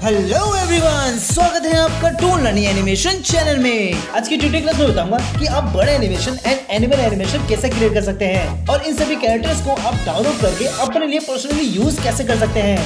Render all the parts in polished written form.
Hello everyone, स्वागत है आपका टून लर्निंग एनिमेशन चैनल में। आज की ट्यूटोरियल क्लास में बताऊंगा कि आप बड़े एनिमेशन एंड एनिमल एनिमेशन कैसे क्रिएट कर सकते हैं और इन सभी कैरेक्टर्स को आप डाउनलोड करके अपने लिए पर्सनली यूज कैसे कर सकते हैं।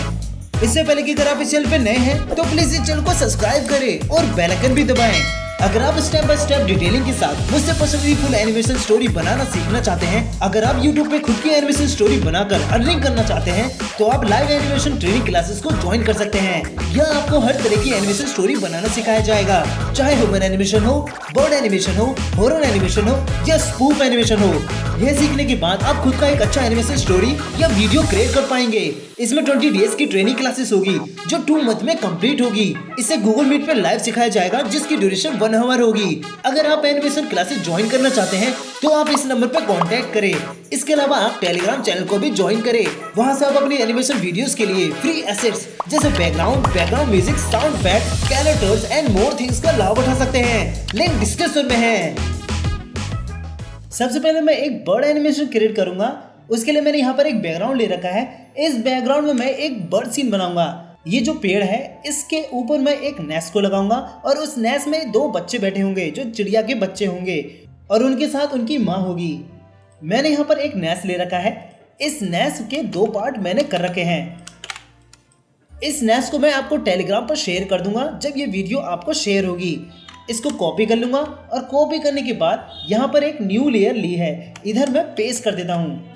इससे पहले कि अगर आप इस चैनल पे नए हैं तो प्लीज इस चैनल को सब्सक्राइब करें और बेल आइकन भी दबाएं। अगर आप स्टेप बाय स्टेप डिटेलिंग के साथ मुझसे पर्सनली फुल एनिमेशन स्टोरी बनाना सीखना चाहते हैं, अगर आप YouTube पे खुद की एनिमेशन स्टोरी बनाकर अर्निंग करना चाहते हैं, तो आप लाइव एनिमेशन ट्रेनिंग क्लासेस को ज्वाइन कर सकते हैं। यहाँ आपको हर तरह की एनिमेशन स्टोरी बनाना सिखाया जाएगा, चाहे ह्यूमन एनिमेशन हो, बर्ड एनिमेशन हो, हॉरर एनिमेशन हो या स्पूफ एनिमेशन हो। यह सीखने के बाद आप खुद का एक अच्छा एनिमेशन स्टोरी या वीडियो क्रिएट कर पाएंगे। इसमें 20 डेज की ट्रेनिंग क्लासेस होगी जो 2 मंथ में कंप्लीट होगी। इसे गूगल मीट पे लाइव सिखाया जाएगा जिसकी ड्यूरेशन 1 आवर होगी। अगर आप एनिमेशन क्लासेस ज्वाइन करना चाहते हैं तो आप इस नंबर पे कांटेक्ट करें। इसके अलावा आप टेलीग्राम चैनल को भी ज्वाइन करें। वहां से आप अपनी एनिमेशन वीडियोस के लिए फ्री एसेट्स जैसे background music, sound effect, characters and more things का लाभ उठा सकते हैं। लिंक डिस्क्रिप्शन में है। सबसे पहले मैं एक बर्ड एनिमेशन क्रिएट करूंगा। उसके लिए मैंने यहाँ पर एक बैकग्राउंड ले रखा है। इस बैकग्राउंड में मैं एक बर्ड सीन बनाऊंगा। ये जो पेड़ है इसके ऊपर मैं एक नेस्ट को लगाऊंगा और उस नेस्ट में 2 बच्चे बैठे होंगे जो चिड़िया के बच्चे होंगे और उनके साथ उनकी माँ होगी। मैंने यहाँ पर एक नेस्ट ले रखा है। इस नेस्ट के 2 पार्ट मैंने कर रखे हैं। इस नेस्ट को मैं आपको टेलीग्राम पर शेयर कर दूंगा जब ये वीडियो आपको शेयर होगी। इसको कॉपी कर लूंगा और कॉपी करने के बाद यहाँ पर एक न्यू लेयर ली है, इधर मैं पेस्ट कर देता हूँ।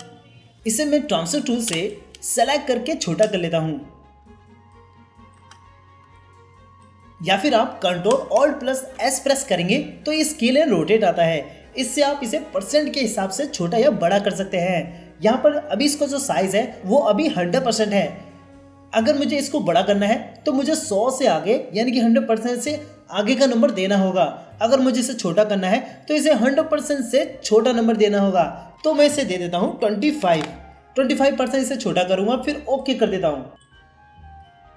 इसे मैं ट्रांसफर टूल से सेलेक्ट करके छोटा कर लेता हूँ, या फिर आप Ctrl+Alt+S प्रेस करेंगे तो ये स्केल एंड रोटेट आता है। इससे आप इसे परसेंट के हिसाब से छोटा या बड़ा कर सकते हैं। यहाँ पर अभी इसका जो साइज है वो अभी 100% है। अगर मुझे इसको बड़ा करना है तो मुझे 100 से आगे यानी कि 100% से आगे का नंबर देना होगा। अगर मुझे इसे छोटा करना है तो इसे 100% से छोटा नंबर देना होगा। तो मैं इसे दे देता हूँ 25% इसे छोटा करूँगा, फिर ओके कर देता हूँ।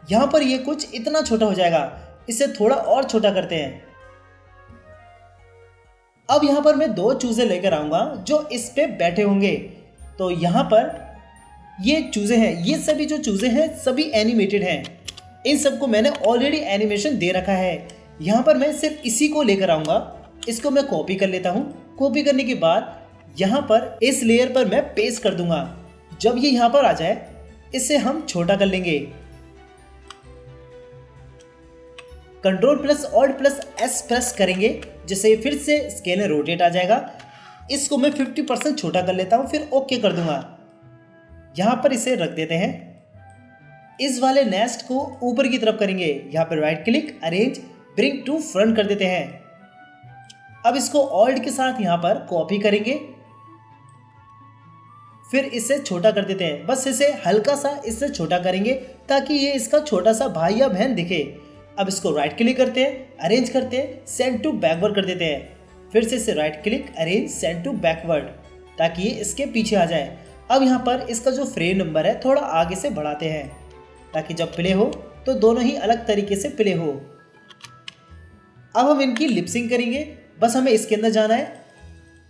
यहाँ पर ये कुछ इतना छोटा हो जाएगा। इसे थोड़ा और छोटा करते हैं। अब यहाँ पर मैं 2 चूजे लेकर आऊँगा जो इस पे बैठे होंगे। तो यहाँ पर ये चूजे हैं, ये सभी जो चूजे हैं सभी एनिमेटेड हैं। इन सबको मैंने ऑलरेडी एनिमेशन दे रखा है। यहाँ पर मैं सिर्फ इसी को लेकर आऊँगा। इसको मैं कॉपी कर लेता हूँ। कॉपी करने के बाद यहाँ पर इस लेयर पर मैं पेस्ट कर दूंगा। जब ये यहाँ पर आ जाए इसे हम छोटा कर लेंगे। Ctrl+Alt+S प्रेस करेंगे जिससे फिर से स्केल एंड रोटेट आ जाएगा। इसको मैं 50% छोटा कर लेता हूँ, फिर ओके कर दूंगा। यहाँ पर इसे रख देते हैं। इस वाले नेस्ट को ऊपर की तरफ करेंगे। यहाँ पर right click, arrange, bring to front कर देते हैं। अब इसको ऑल्ट के साथ यहाँ पर कॉपी करेंगे, फिर इसे छोटा कर देते हैं। बस इसे हल्का सा इससे छोटा करेंगे ताकि ये इसका छोटा सा भाई या बहन दिखे। अब इसको राइट क्लिक करते हैं, अरेंज करते हैं, सेंड टू बैकवर्ड कर देते हैं। फिर से इसे right click, arrange, send to backward ताकि ये इसके पीछे आ जाए। अब यहाँ पर इसका जो फ्रेम नंबर है थोड़ा आगे से बढ़ाते हैं ताकि जब प्ले हो तो दोनों ही अलग तरीके से प्ले हो। अब हम इनकी लिपसिंग करेंगे। बस हमें इसके अंदर जाना है,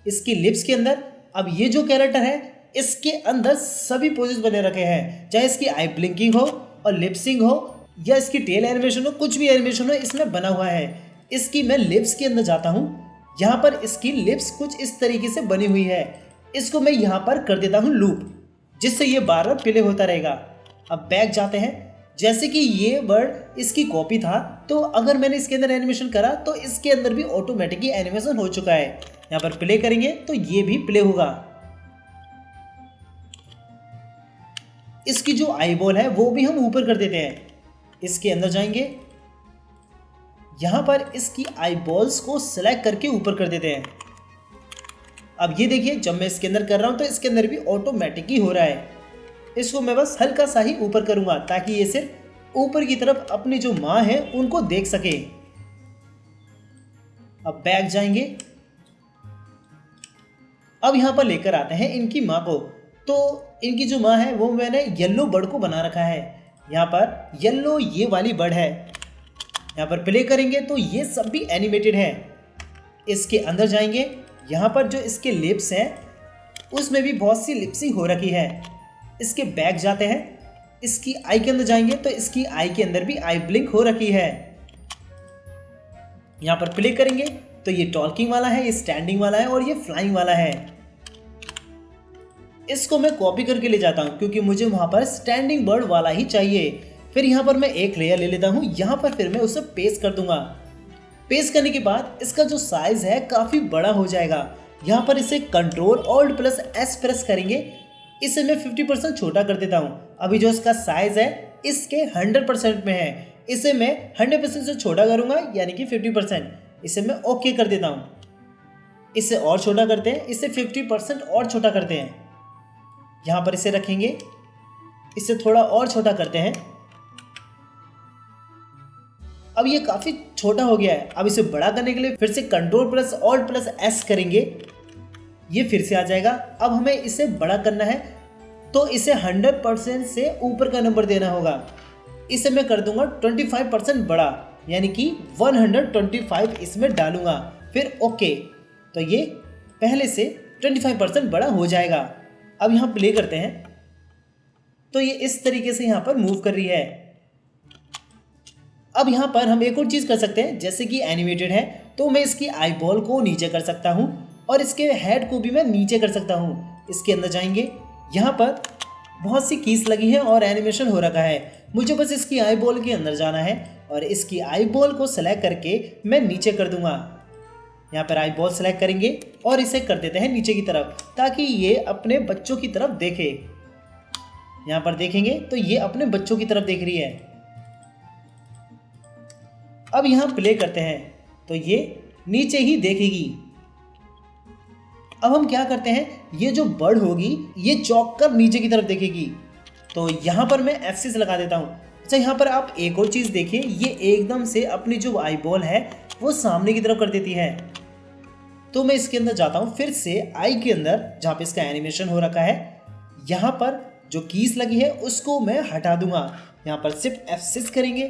इसकी लिप्स के अंदर। अब ये जो कैरेक्टर है इसके अंदर सभी पोजेस बने रखे हैं, चाहे इसकी आई ब्लिंकिंग हो और लिपसिंग हो या इसकी टेल एनिमेशन हो, कुछ भी एनिमेशन हो इसमें बना हुआ है। इसकी मैं लिप्स के अंदर जाता हूँ। यहाँ पर इसकी लिप्स कुछ इस तरीके से बनी हुई है। इसको मैं यहाँ पर कर देता हूँ लूप, जिससे ये बार बार प्ले होता रहेगा। अब बैक जाते हैं। जैसे कि ये वर्ड इसकी कॉपी था, तो अगर मैंने इसके अंदर एनिमेशन करा तो इसके अंदर भी ऑटोमेटिकली एनिमेशन हो चुका है। यहाँ पर प्ले करेंगे तो ये भी प्ले होगा। इसकी जो आई बॉल है वो भी हम ऊपर कर देते हैं। इसके अंदर जाएंगे, यहाँ पर इसकी आई बॉल्स को सिलेक्ट करके ऊपर कर देते हैं। अब ये देखिए, जब मैं इसके अंदर कर रहा हूँ तो इसके अंदर भी ऑटोमेटिक ही हो रहा है। इसको मैं बस हल्का सा ही ऊपर करूँगा ताकि ये सिर्फ ऊपर की तरफ अपनी जो माँ है उनको देख सके। अब बैक जाएंगे। अब यहाँ पर लेकर आते हैं इनकी माँ को। तो इनकी जो माँ है वो मैंने येलो बर्ड को बना रखा है। यहाँ पर येलो ये वाली बर्ड है। यहाँ पर प्ले करेंगे तो ये सब भी एनिमेटेड है। इसके अंदर जाएंगे, यहाँ पर जो इसके लिप्स हैं उसमें भी बहुत सी लिप्सिंग हो रखी है। इसके बैक जाते हैं। इसकी आई के अंदर जाएंगे तो इसकी आई के अंदर भी आई ब्लिंक हो रखी है। यहां पर प्ले करेंगे तो ये टॉकिंग वाला है, ये स्टैंडिंग वाला है और ये फ्लाइंग वाला है। इसको मैं कॉपी करके ले जाता हूं क्योंकि मुझे वहां पर स्टैंडिंग बर्ड वाला ही चाहिए। फिर यहां पर मैं एक लेयर ले लेता हूं, यहां पर फिर मैं उसे पेस्ट कर दूंगा। पेस्ट करने के बाद इसका जो साइज है काफी बड़ा हो जाएगा। यहाँ पर इसे control alt plus S press करेंगे, इसे मैं 50% छोटा कर देता हूँ। अभी जो इसका साइज है इसके 100% में है, इसे मैं 100% से छोटा करूँगा यानी कि 50%। इसे मैं ओके कर देता हूँ। इसे और छोटा करते हैं, इसे 50% और छोटा करते हैं। यहाँ पर इसे रखेंगे, इसे थोड़ा और छोटा करते हैं। अब ये काफी छोटा हो गया है। अब इसे बड़ा करने के लिए फिर से control plus alt plus S करेंगे, ये फिर से आ जाएगा। अब हमें इसे बड़ा करना है तो इसे 100% से ऊपर का नंबर देना होगा। इसे मैं कर दूंगा 25% बड़ा यानी कि 125 इसमें डालूंगा, फिर ओके। तो ये पहले से 25% बड़ा हो जाएगा। अब यहाँ प्ले करते हैं तो ये इस तरीके से यहाँ पर मूव कर रही है। अब यहाँ पर हम एक और चीज़ कर सकते हैं, जैसे कि एनिमेटेड है तो मैं इसकी आई बॉल को नीचे कर सकता हूँ और इसके हेड को भी मैं नीचे कर सकता हूँ। इसके अंदर जाएंगे, यहाँ पर बहुत सी कीज लगी है और एनिमेशन हो रखा है। मुझे बस इसकी आई बॉल के अंदर जाना है और इसकी आई बॉल को सेलेक्ट करके मैं नीचे कर दूंगा। यहाँ पर आई बॉल सेलेक्ट करेंगे और इसे कर देते हैं नीचे की तरफ ताकि ये अपने बच्चों की तरफ देखे। यहाँ पर देखेंगे तो ये अपने बच्चों की तरफ देख रही है। अब यहाँ प्ले करते हैं तो ये नीचे ही देखेगी। अब हम क्या करते हैं, ये जो बर्ड होगी ये चौंक कर नीचे की तरफ देखेगी। तो यहाँ पर मैं F6 लगा देता हूँ। अच्छा, यहाँ पर आप एक और चीज़ देखिए, ये एकदम से अपनी जो आई बॉल है वो सामने की तरफ कर देती है। तो मैं इसके अंदर जाता हूँ, फिर से आई के अंदर जहाँ पे इसका एनिमेशन हो रखा है, यहाँ पर जो कीज लगी है उसको मैं हटा दूंगा। यहाँ पर सिर्फ F6 करेंगे,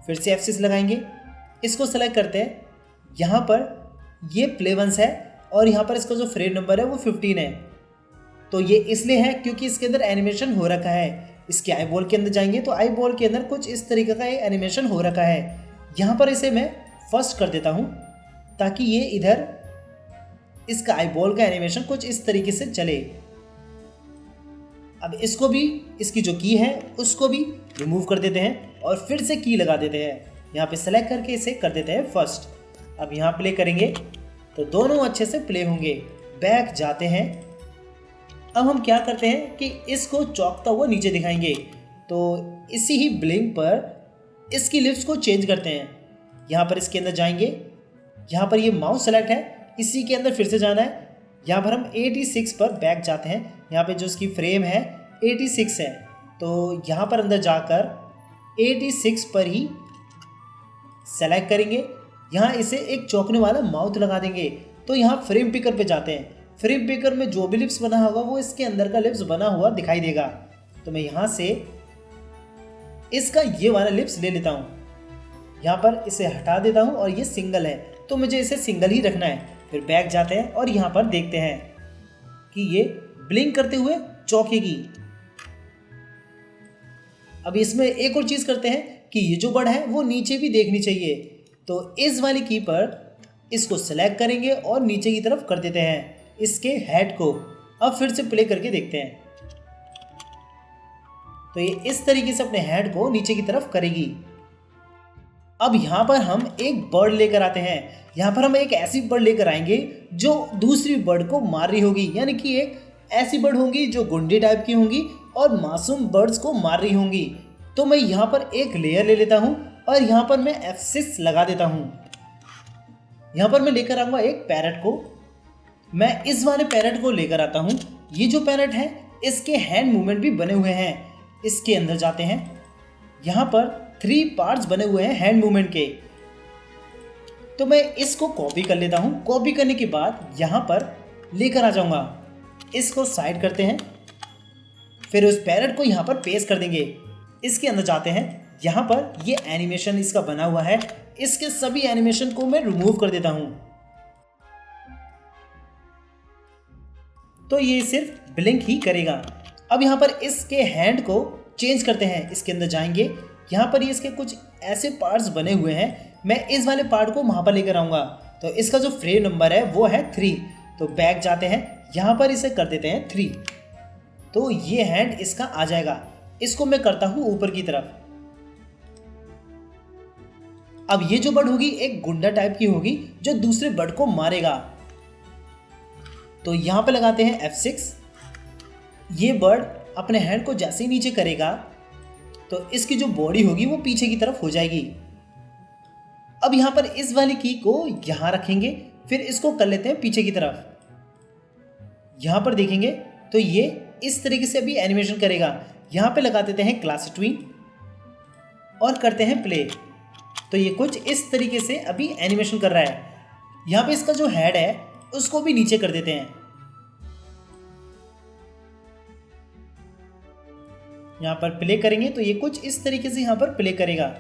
फिर से F6 लगाएंगे, इसको सेलेक्ट करते हैं। यहाँ पर ये प्ले वंस है और यहाँ पर इसका जो फ्रेम नंबर है वो 15 है। तो ये इसलिए है क्योंकि इसके अंदर एनिमेशन हो रखा है। इसके आई बॉल के अंदर जाएंगे तो आई बॉल के अंदर कुछ इस तरीके का एनिमेशन हो रखा है। यहाँ पर इसे मैं फर्स्ट कर देता हूँ ताकि ये इधर इसका आई बॉल का एनिमेशन कुछ इस तरीके से चले। अब इसको भी, इसकी जो की है उसको भी रिमूव कर देते हैं और फिर से की लगा देते हैं। यहाँ पे सेलेक्ट करके इसे कर देते हैं फर्स्ट। अब यहाँ प्ले करेंगे तो दोनों अच्छे से प्ले होंगे। बैक जाते हैं। अब हम क्या करते हैं कि इसको चौंकता हुआ नीचे दिखाएंगे। तो इसी ही ब्लिंक पर इसकी लिप्स को चेंज करते हैं। यहाँ पर इसके अंदर जाएंगे, यहाँ पर ये माउस सेलेक्ट है, इसी के अंदर फिर से जाना है। यहाँ पर हम 86 पर बैक जाते हैं। यहाँ पे जो इसकी फ्रेम है 86 है, तो यहाँ पर अंदर जाकर 86 पर ही सेलेक्ट करेंगे। यहाँ इसे एक चौंकने वाला माउथ लगा देंगे। तो यहाँ फ्रेम पिकर पे जाते हैं। फ्रेम पिकर में जो भी लिप्स बना होगा वो इसके अंदर का लिप्स बना हुआ दिखाई देगा। तो मैं यहाँ से इसका ये वाला लिप्स ले लेता हूँ, यहाँ पर इसे हटा देता हूँ और ये सिंगल है तो मुझे इसे सिंगल ही रखना है। फिर बैक जाते हैं और यहाँ पर देखते हैं कि ये ब्लिंक करते हुए चौंकेगी। अब इसमें एक और चीज़ करते हैं कि ये जो बर्ड है वो नीचे भी देखनी चाहिए। तो इस वाली की पर इसको सेलेक्ट करेंगे और नीचे की तरफ कर देते हैं इसके हेड को। अब फिर से प्ले करके देखते हैं तो ये इस तरीके से अपने हेड को नीचे की तरफ करेगी। अब यहाँ पर हम एक बर्ड लेकर आते हैं। यहाँ पर हम एक ऐसी बर्ड लेकर आएंगे जो दूसरी बर्ड को मार रही होगी, यानी कि एक ऐसी बर्ड होंगी जो गुंडे टाइप की होंगी और मासूम बर्ड्स को मार रही होंगी। तो मैं यहाँ पर एक लेयर ले लेता हूँ और यहाँ पर मैं F6 लगा देता हूँ। यहाँ पर मैं लेकर आऊँगा एक पैरट को। मैं इस वाले पैरट को लेकर आता हूँ। ये जो पैरट है इसके हैंड मूवमेंट भी बने हुए हैं। इसके अंदर जाते हैं, यहाँ पर 3 पार्ट्स बने हुए हैं हैंड मूवमेंट के। तो मैं इसको कॉपी कर लेता हूँ। कॉपी करने के बाद यहाँ पर लेकर आ जाऊँगा। इसको साइड करते हैं, फिर उस पैरट को यहाँ पर पेस्ट कर देंगे। इसके अंदर जाते हैं, यहाँ पर ये एनिमेशन इसका बना हुआ है, इसके सभी एनिमेशन को मैं रिमूव कर देता हूँ। तो ये सिर्फ ब्लिंक ही करेगा। अब यहाँ पर इसके हैंड को चेंज करते हैं, इसके अंदर जाएंगे, यहाँ पर ये इसके कुछ ऐसे पार्ट्स बने हुए हैं, मैं इस वाले पार्ट को वहाँ पर लेकर आऊँगा। तो इसका जो फ्रेम नंबर है वो है 3। तो बैक जाते हैं, यहाँ पर इसे कर देते हैं 3। तो ये हैंड इसका आ जाएगा। इसको मैं करता हूँ ऊपर की तरफ। अब ये जो बर्ड होगी एक गुंडा टाइप की होगी जो दूसरे बर्ड को मारेगा। तो यहाँ पे लगाते हैं F6। ये बर्ड अपने हैंड को जैसे ही नीचे करेगा तो इसकी जो बॉडी होगी वो पीछे की तरफ हो जाएगी। अब यहाँ पर इस वाली की को यहाँ रखेंगे, फिर इसको कर लेते हैं पीछे की तरफ। यहाँ पर देखेंगे तो ये इस तरीके से अभी एनिमेशन करेगा। यहाँ पे लगा देते हैं क्लास ट्वीन और करते हैं प्ले। तो ये कुछ इस तरीके से अभी एनिमेशन कर रहा है। यहाँ पे इसका जो हेड है उसको भी नीचे कर देते हैं। यहाँ पर प्ले करेंगे तो ये कुछ इस तरीके से यहाँ पर प्ले करेगा।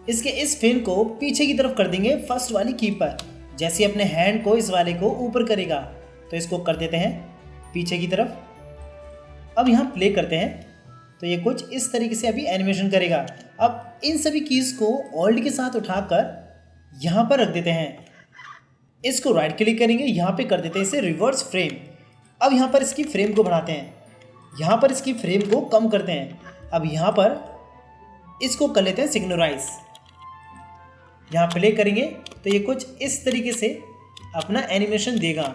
इसके इस फिन को पीछे की तरफ कर देंगे फर्स्ट वाली की पर। जैसे अपने हैंड को इस वाले को ऊपर करेगा तो इसको कर देते हैं पीछे की तरफ। अब यहाँ प्ले करते हैं तो ये कुछ इस तरीके से अभी एनिमेशन करेगा। अब इन सभी कीज़ को ऑल्ट के साथ उठाकर यहाँ पर रख देते हैं। इसको राइट क्लिक करेंगे, यहाँ पे कर देते हैं इसे रिवर्स फ्रेम। अब यहाँ पर इसकी फ्रेम को बढ़ाते हैं, यहाँ पर इसकी फ्रेम को कम करते हैं। अब यहाँ पर इसको कर लेते हैं सिग्नोराइज। यहाँ प्ले करेंगे तो ये कुछ इस तरीके से अपना एनिमेशन देगा।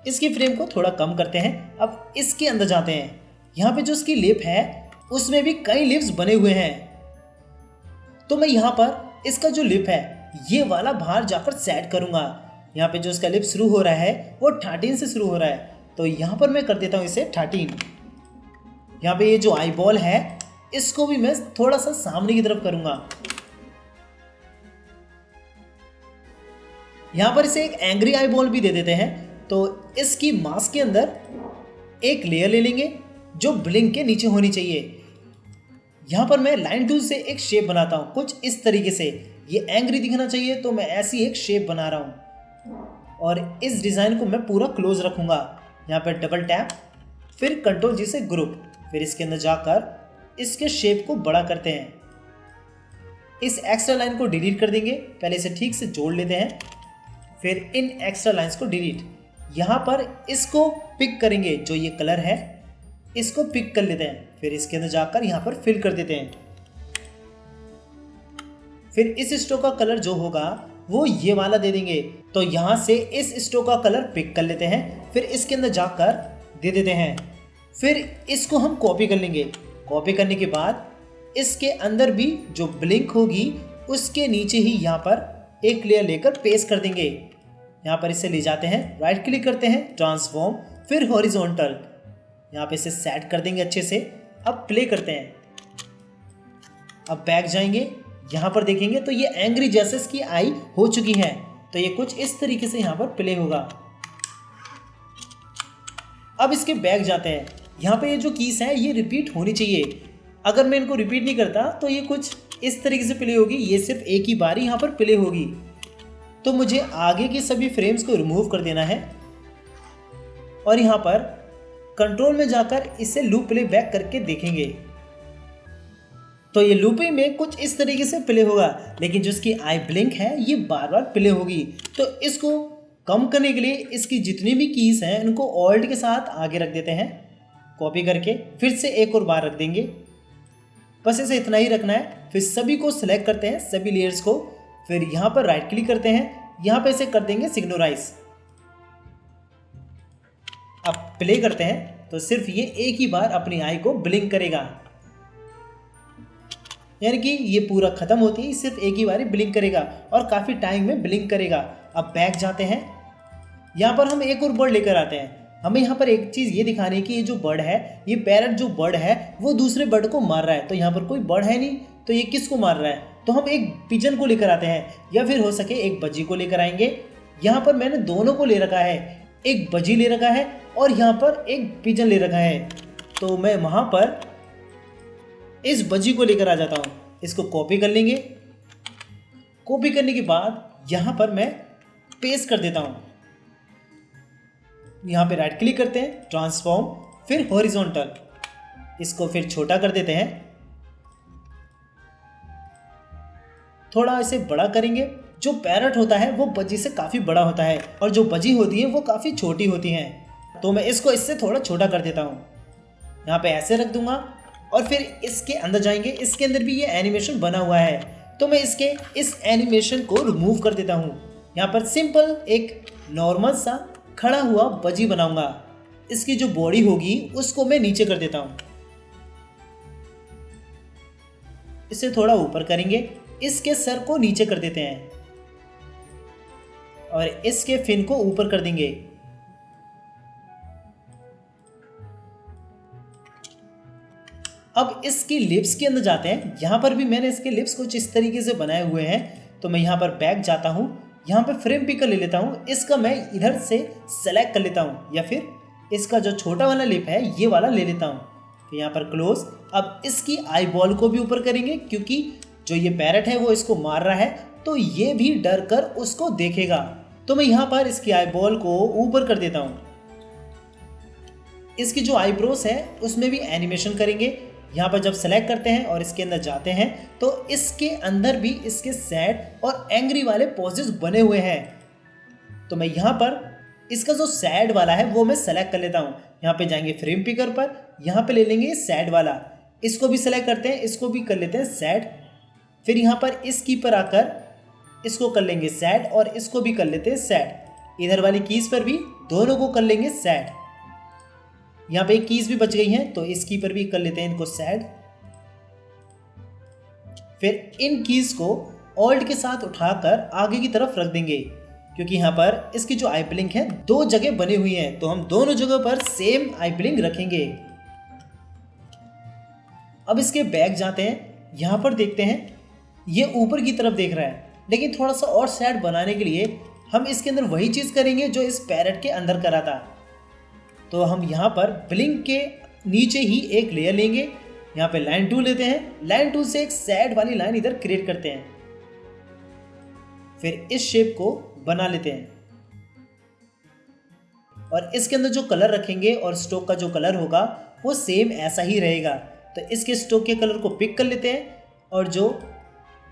इसकी फ्रेम को थोड़ा कम करते हैं। अब इसके अंदर जाते हैं, यहाँ पे जो इसकी लिप है उसमें भी कई लिप्स बने हुए हैं। तो मैं यहाँ पर इसका जो लिप है ये वाला बाहर जाकर सेट करूँगा। यहाँ पे जो इसका लिप शुरू हो रहा है वो 13 से शुरू हो रहा है, तो यहाँ पर मैं कर देता हूँ इसे 13। यहाँ पे ये जो आई बॉल है इसको भी मैं थोड़ा सा सामने की तरफ करूँगा। यहाँ पर इसे एक एंग्री आई बॉल भी दे देते हैं। तो इसकी मास्क के अंदर एक लेयर ले लेंगे जो ब्लिंक के नीचे होनी चाहिए। यहाँ पर मैं लाइन टूल से एक शेप बनाता हूँ कुछ इस तरीके से। ये एंग्री दिखना चाहिए तो मैं ऐसी एक शेप बना रहा हूँ और इस डिज़ाइन को मैं पूरा क्लोज रखूँगा। यहाँ पर डबल टैप, फिर कंट्रोल जी से ग्रुप, फिर इसके अंदर जाकर इसके शेप को बड़ा करते हैं। इस एक्स्ट्रा लाइन को डिलीट कर देंगे, पहले इसे ठीक से जोड़ लेते हैं, फिर इन एक्स्ट्रा लाइंस को डिलीट। यहाँ पर इसको पिक करेंगे, जो ये कलर है इसको पिक कर लेते हैं, फिर इसके अंदर जाकर यहाँ पर फिल कर देते हैं। फिर इस स्ट्रोक का कलर जो होगा वो ये वाला दे देंगे। तो यहाँ से इस स्ट्रोक का कलर पिक कर लेते हैं, फिर इसके अंदर जाकर दे देते हैं। फिर इसको हम कॉपी कर लेंगे। कॉपी करने के बाद इसके अंदर भी जो ब्लिंक होगी उसके नीचे ही यहाँ पर एक लेयर लेकर पेस्ट कर देंगे। यहाँ पर इसे ले जाते हैं, राइट क्लिक करते हैं, ट्रांसफॉर्म, फिर हॉरिजॉन्टल, यहाँ पे इसे सेट कर देंगे अच्छे से। अब प्ले करते हैं। अब बैक जाएंगे, यहाँ पर देखेंगे तो ये एंग्री जैसे इसकी आई हो चुकी है। तो ये कुछ इस तरीके से यहाँ पर प्ले होगा। अब इसके बैक जाते हैं, यहाँ पे ये जो कीज है ये रिपीट होनी चाहिए। अगर मैं इनको रिपीट नहीं करता तो ये कुछ इस तरीके से प्ले होगी, ये सिर्फ एक ही बार यहाँ पर प्ले होगी। तो मुझे आगे के सभी फ्रेम्स को रिमूव कर देना है और यहाँ पर कंट्रोल में जाकर इसे लूप प्ले बैक करके देखेंगे तो ये लूपिंग में कुछ इस तरीके से प्ले होगा, लेकिन जो इसकी आई ब्लिंक है ये बार बार प्ले होगी। तो इसको कम करने के लिए इसकी जितनी भी कीज हैं उनको ऑल्ट के साथ आगे रख देते हैं, कॉपी करके फिर से एक और बार रख देंगे। बस इसे इतना ही रखना है। फिर सभी को सिलेक्ट करते हैं, सभी लेयर्स को, फिर यहाँ पर राइट क्लिक करते हैं, यहाँ पे इसे कर देंगे सिग्नोराइज। अब प्ले करते हैं तो सिर्फ ये एक ही बार अपनी आई को ब्लिंक करेगा, यानी कि ये पूरा खत्म होती है सिर्फ एक ही बार ब्लिंक करेगा और काफ़ी टाइम में ब्लिंक करेगा। अब बैक जाते हैं, यहाँ पर हम एक और बर्ड लेकर आते हैं। हमें यहाँ पर एक चीज़ ये दिखानी है कि ये जो बर्ड है, ये पैरट जो बर्ड है वो दूसरे बर्ड को मार रहा है। तो यहाँ पर कोई बर्ड है नहीं, तो ये किसको मार रहा है? तो हम एक पिजन को लेकर आते हैं, या फिर हो सके एक बजी को लेकर आएंगे। यहाँ पर मैंने दोनों को ले रखा है, एक बजी ले रखा है और यहाँ पर एक पिजन ले रखा है। तो मैं वहाँ पर इस बजी को लेकर आ जाता हूँ, इसको कॉपी कर लेंगे। कॉपी करने के बाद यहाँ पर मैं पेस्ट कर देता हूँ। यहाँ पे राइट क्लिक करते हैं, ट्रांसफॉर्म, फिर हॉरिजॉन्टल, इसको फिर छोटा कर देते हैं, थोड़ा इसे बड़ा करेंगे। जो पैरट होता है वो बजी से काफ़ी बड़ा होता है और जो बजी होती है वो काफ़ी छोटी होती हैं। तो मैं इसको इससे थोड़ा छोटा कर देता हूँ, यहाँ पे ऐसे रख दूंगा और फिर इसके अंदर जाएंगे। इसके अंदर भी ये एनिमेशन बना हुआ है, तो मैं इस एनिमेशन को रिमूव कर देता हूँ। यहाँ पर सिंपल एक नॉर्मल सा खड़ा हुआ बजी बनाऊंगा। इसकी जो बॉडी होगी उसको मैं नीचे कर देता हूँ, इसे थोड़ा ऊपर करेंगे, इसके सर को नीचे कर देते हैं और इसके फिन को ऊपर कर देंगे। अब इसकी लिप्स के अंदर जाते हैं। यहाँ पर भी मैंने इसके लिप्स कुछ इस तरीके से बनाए हुए हैं, तो मैं यहाँ पर बैक जाता हूँ, यहाँ पर फ्रेम पिकर ले लेता हूँ, इसका मैं इधर से सेलेक्ट कर लेता हूँ या फिर इसका जो छोटा वाला लिप है ये वाला ले लेता हूँ। तो यहाँ पर क्लोज। अब इसकी आई बॉल को भी ऊपर करेंगे क्योंकि जो ये पैरट है वो इसको मार रहा है, तो ये भी डर कर उसको देखेगा। तो मैं यहाँ पर इसकी आई बॉल को ऊपर कर देता हूँ। इसकी जो आईब्रोस है उसमें भी एनिमेशन करेंगे। यहाँ पर जब सेलेक्ट करते हैं और इसके अंदर जाते हैं तो इसके अंदर भी इसके सैड और एंग्री वाले पोजेस बने हुए हैं। तो मैं यहाँ पर इसका जो सैड वाला है वो मैं सेलेक्ट कर लेता हूँ। यहाँ पे जाएंगे फ्रेम पिकर पर, यहाँ पे ले लेंगे सैड वाला, इसको भी सेलेक्ट करते हैं, इसको भी कर लेते हैं सैड। फिर यहाँ पर इस की पर आकर इसको कर लेंगे सैड और इसको भी कर लेते हैं सैड। इधर वाली कीज पर भी दोनों को कर लेंगे सैड। यहाँ पे एक कीज भी बच गई हैं तो इस की पर भी कर लेते हैं इनको सैड। फिर इन कीज को ऑल्ट के साथ उठाकर आगे की तरफ रख देंगे क्योंकि यहाँ पर इसकी जो आई ब्लिंक है दो जगह बनी हुई हैं, तो हम दोनों जगह पर सेम आई ब्लिंक रखेंगे। अब इसके बैक जाते हैं, यहाँ पर देखते हैं ये ऊपर की तरफ देख रहा है, लेकिन थोड़ा सा और सैड बनाने के लिए हम इसके अंदर वही चीज़ करेंगे जो इस पैरट के अंदर करा था। तो हम यहाँ पर ब्लिंक के नीचे ही एक लेयर लेंगे, यहाँ पे लाइन 2 लेते हैं, लाइन 2 से एक सैड वाली लाइन इधर क्रिएट करते हैं, फिर इस शेप को बना लेते हैं और इसके अंदर जो कलर रखेंगे और स्टोक का जो कलर होगा वो सेम ऐसा ही रहेगा। तो इसके स्टोक के कलर को पिक कर लेते हैं और जो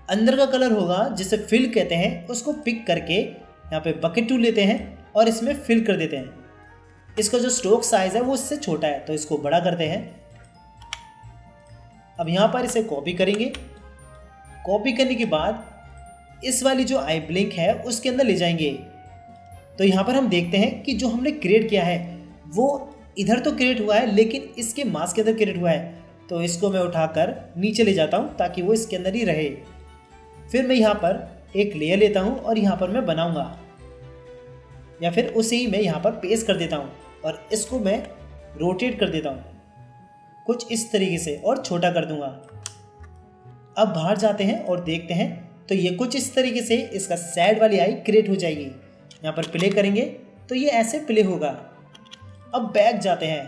अंदर का कलर होगा जिसे फिल कहते हैं उसको पिक करके यहाँ पे बकेट टूल लेते हैं और इसमें फिल कर देते हैं। इसका जो स्ट्रोक साइज है वो इससे छोटा है तो इसको बड़ा करते हैं। अब यहाँ पर इसे कॉपी करेंगे, कॉपी करने के बाद इस वाली जो आई ब्लिंक है उसके अंदर ले जाएंगे। तो यहाँ पर हम देखते हैं कि जो हमने क्रिएट किया है वो इधर तो क्रिएट हुआ है लेकिन इसके मास्क के अंदर क्रिएट हुआ है, तो इसको मैं उठाकर नीचे ले जाता हूँ ताकि वो इसके अंदर ही रहे। फिर मैं यहाँ पर एक लेयर लेता हूँ और यहाँ पर मैं बनाऊंगा या फिर उसे ही मैं यहाँ पर पेस्ट कर देता हूँ और इसको मैं रोटेट कर देता हूँ कुछ इस तरीके से और छोटा कर दूंगा। अब बाहर जाते हैं और देखते हैं तो ये कुछ इस तरीके से इसका सैड वाली आई क्रिएट हो जाएगी। यहाँ पर प्ले करेंगे तो ये ऐसे प्ले होगा। अब बैक जाते हैं,